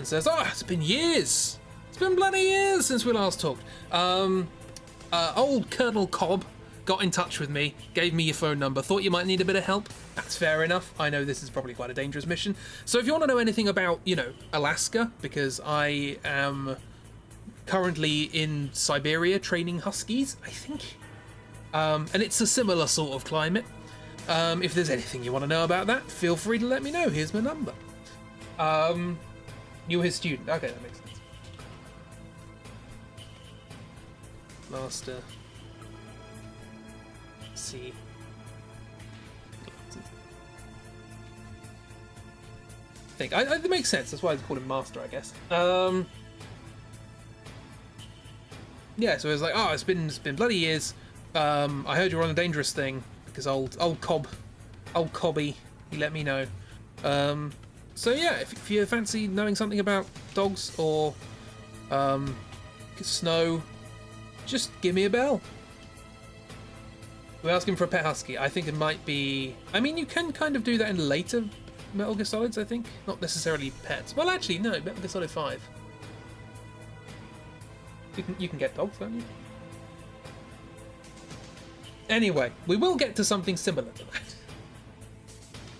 says, "Oh, it's been years. It's been bloody years since we last talked. Old Colonel Cobb got in touch with me, gave me your phone number, thought you might need a bit of help. That's fair enough. I know this is probably quite a dangerous mission. So if you want to know anything about, you know, Alaska, because I am currently in Siberia training huskies, I think. And it's a similar sort of climate. If there's anything you want to know about that, feel free to let me know. Here's my number." You were his student. Okay, that makes sense. Master. C. I think it makes sense. That's why I called him Master, I guess. Yeah, so it was like, "Oh, it's been bloody years. I heard you were on a dangerous thing because old Cobby, he let me know. So yeah, if you fancy knowing something about dogs or snow, just give me a bell." We're asking for a pet husky. I think it might be... I mean, you can kind of do that in later Metal Gear Solids, I think. Not necessarily pets. Well, actually, no, Metal Gear Solid 5. You can get dogs, don't you? Anyway, we will get to something similar to that.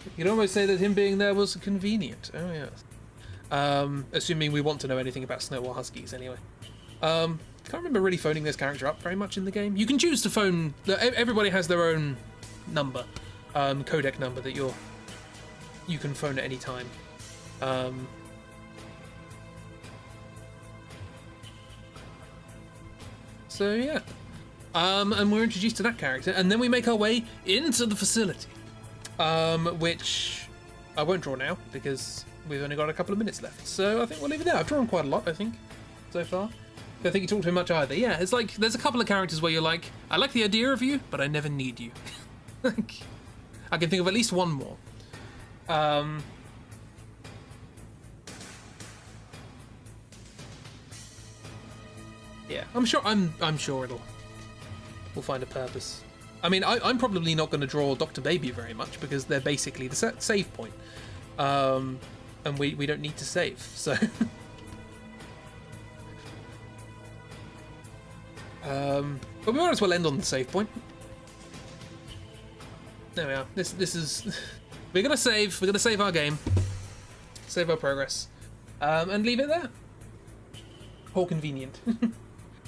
You could almost say that him being there was convenient. Oh, yes. Assuming we want to know anything about snow or huskies, anyway. Can't remember really phoning this character up very much in the game. You can choose to phone... Everybody has their own number, codec number that you can phone at any time. So yeah. And we're introduced to that character, and then we make our way into the facility. Which I won't draw now, because we've only got a couple of minutes left. So I think we'll leave it there. I've drawn quite a lot, I think, so far. I don't think you talk too much either. Yeah, it's like, there's a couple of characters where you're like, I like the idea of you, but I never need you. Like, I can think of at least one more. Yeah, I'm sure we'll find a purpose. I mean, I'm probably not going to draw Dr. Baby very much because they're basically the save point. And we don't need to save, so... but we might as well end on the save point. There we are. This is... We're going to save our game. Save our progress. And leave it there. How convenient.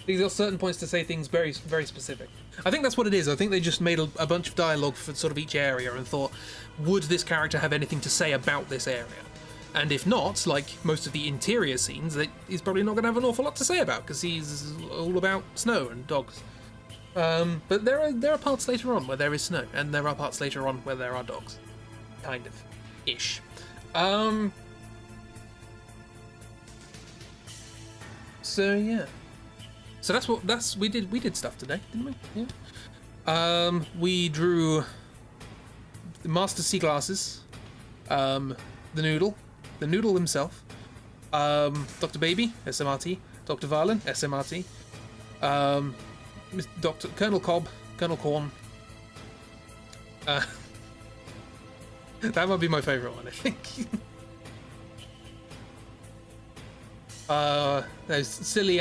Because there are certain points to say things very, very specific. I think that's what it is. I think they just made a bunch of dialogue for sort of each area and thought, would this character have anything to say about this area? And if not, like most of the interior scenes, he's probably not going to have an awful lot to say about because he's all about snow and dogs. But there are parts later on where there is snow, and there are parts later on where there are dogs. Kind of. Ish. So yeah. So we did stuff today, didn't we? Yeah. We drew the Master Sea Glasses, the Noodle himself, Dr. Baby, SMRT, Dr. Varlin, SMRT, Dr. Colonel Cobb, Colonel Corn. That might be my favourite one, I think. Those silly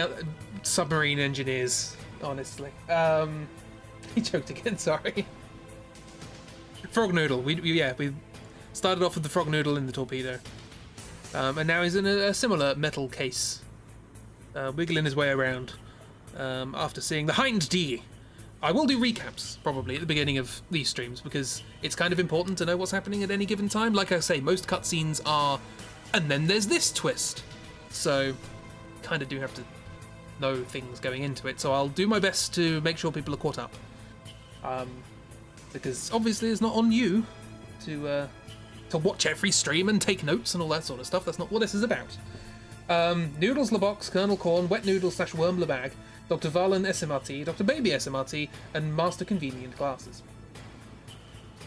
submarine engineers, honestly. He choked again, sorry. Frog Noodle. We started off with the Frog Noodle in the torpedo. And now he's in a similar metal case, wiggling his way around after seeing the Hind D. I will do recaps, probably, at the beginning of these streams, because it's kind of important to know what's happening at any given time. Like I say, most cutscenes are, and then there's this twist. So, kind of do have to know things going into it. So I'll do my best to make sure people are caught up. Because obviously it's not on you to watch every stream and take notes and all that sort of stuff. That's not what this is about. Noodles LeBox, Colonel Corn, Wet Noodle / Worm LeBag, Dr. Varlin SMRT, Dr. Baby SMRT, and Master Convenient Glasses.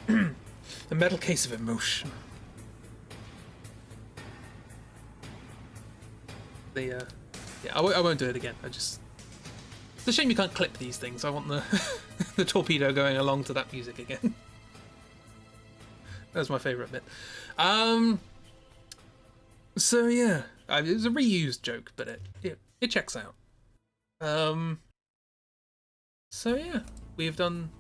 A metal case of emotion. Yeah, I won't do it again. a shame you can't clip these things. I want the the torpedo going along to that music again. That was my favourite bit. So yeah, it was a reused joke, but it checks out. So yeah, we've done.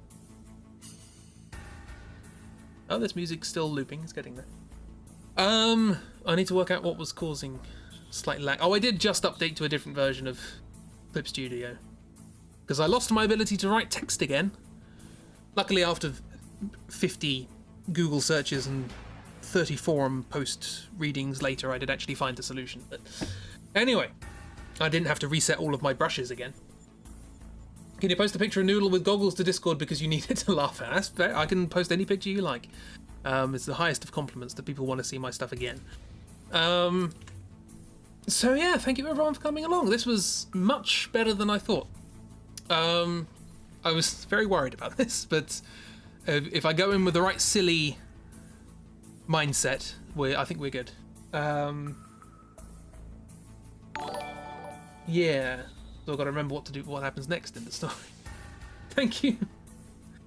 Oh, this music's still looping. It's getting there. I need to work out what was causing slight lag. Oh, I did just update to a different version of Clip Studio because I lost my ability to write text again. Luckily, after 50 Google searches and 30 forum post readings later, I did actually find a solution. But anyway, I didn't have to reset all of my brushes again. Can you post a picture of Noodle with goggles to Discord because you need it to laugh at? That's fair. I can post any picture you like. It's the highest of compliments that people want to see my stuff again. So yeah, thank you everyone for coming along. This was much better than I thought. I was very worried about this, but if I go in with the right silly mindset, I think we're good. Yeah. So I've got to remember what happens next in the story. Thank you.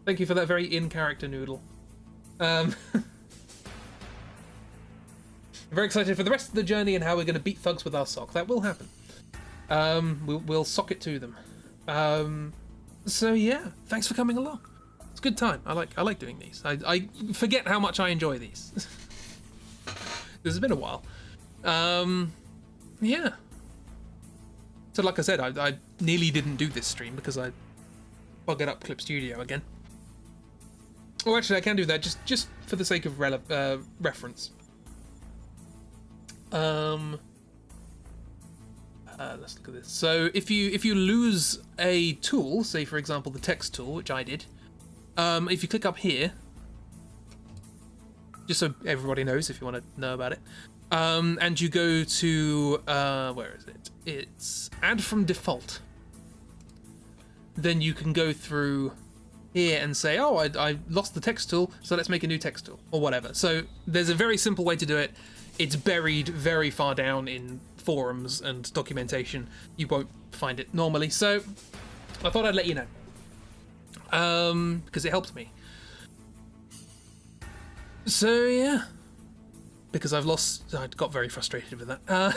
Thank you for that very in-character Noodle. I'm very excited for the rest of the journey and how we're going to beat thugs with our sock. That will happen. We'll sock it to them. So yeah, thanks for coming along. It's a good time. I like doing these. I forget how much I enjoy these. This has been a while. Yeah. So like I said, I nearly didn't do this stream because I buggered up Clip Studio again. Oh, actually, I can do that just for the sake of reference. Let's look at this. So if you lose a tool, say for example the text tool, which I did, if you click up here, just so everybody knows if you want to know about it, and you go to where is it? It's add from default. Then you can go through here and say, oh, I lost the text tool, so let's make a new text tool or whatever. So there's a very simple way to do it. It's buried very far down in forums and documentation. You won't find it normally. So I thought I'd let you know because it helped me. So yeah, because I got very frustrated with that.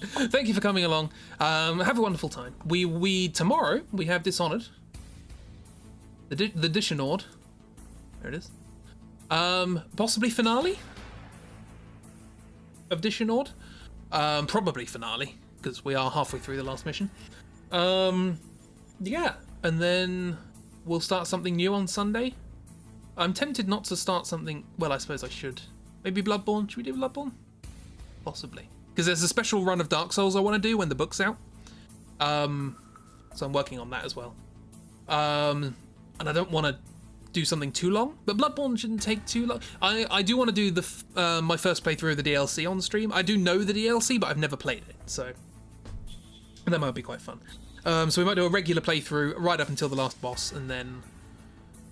Thank you for coming along. Have a wonderful time. Tomorrow we have Dishonored, the Dishonored. There it is. Possibly finale of Dishonored. Probably finale because we are halfway through the last mission. Yeah, and then we'll start something new on Sunday. I'm tempted not to start something. Well, I suppose I should. Maybe Bloodborne. Should we do Bloodborne? Possibly. Because there's a special run of Dark Souls I want to do when the book's out. So I'm working on that as well. And I don't want to do something too long, but Bloodborne shouldn't take too long. I do want to do my first playthrough of the DLC on stream. I do know the DLC, but I've never played it, so that might be quite fun. So we might do a regular playthrough right up until the last boss, and then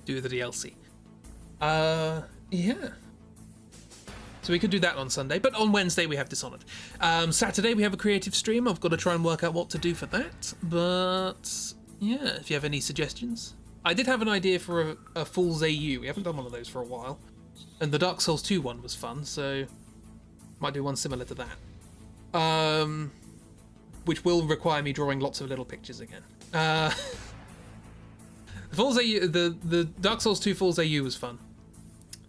do the DLC. Yeah. So we could do that on Sunday, but on Wednesday we have Dishonored. Saturday we have a creative stream. I've got to try and work out what to do for that. But yeah, if you have any suggestions. I did have an idea for a Fool's AU. We haven't done one of those for a while. And the Dark Souls 2 one was fun, so might do one similar to that. Which will require me drawing lots of little pictures again. Fool's AU, the Dark Souls 2 Fool's AU was fun.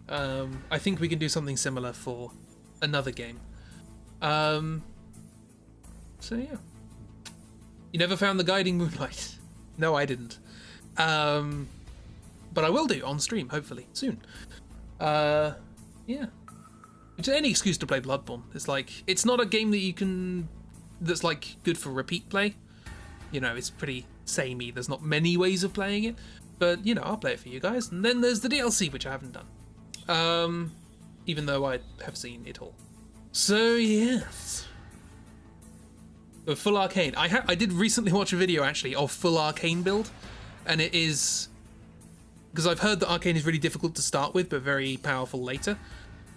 I think we can do something similar for another game. So yeah. You never found the guiding moonlight? No, I didn't. But I will do on stream, hopefully, soon. Yeah. It's any excuse to play Bloodborne. It's not a game that's like good for repeat play. You know, it's pretty samey. There's not many ways of playing it, but you know, I'll play it for you guys. And then there's the DLC, which I haven't done. Even though I have seen it all. So yes. Full Arcane. I did recently watch a video actually of full Arcane build. And it is, because I've heard that Arcane is really difficult to start with, but very powerful later.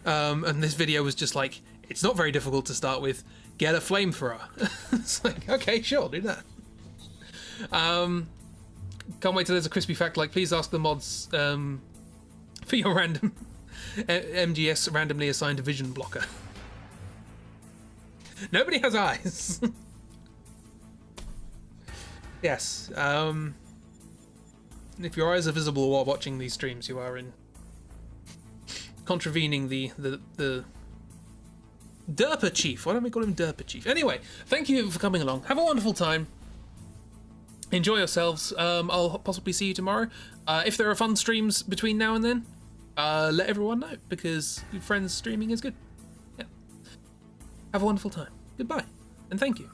And this video was just like, it's not very difficult to start with. Get a flamethrower. It's like, okay, sure, do that. Can't wait till there's a crispy fact like, please ask the mods for your random MGS randomly assigned vision blocker. Nobody has eyes. Yes. If your eyes are visible while watching these streams, you are in contravening the Derpa Chief. Why don't we call him Derpa Chief? Anyway, thank you for coming along. Have a wonderful time. Enjoy yourselves. I'll possibly see you tomorrow. If there are fun streams between now and then, let everyone know, because your friends streaming is good. Yeah. Have a wonderful time. Goodbye, and thank you.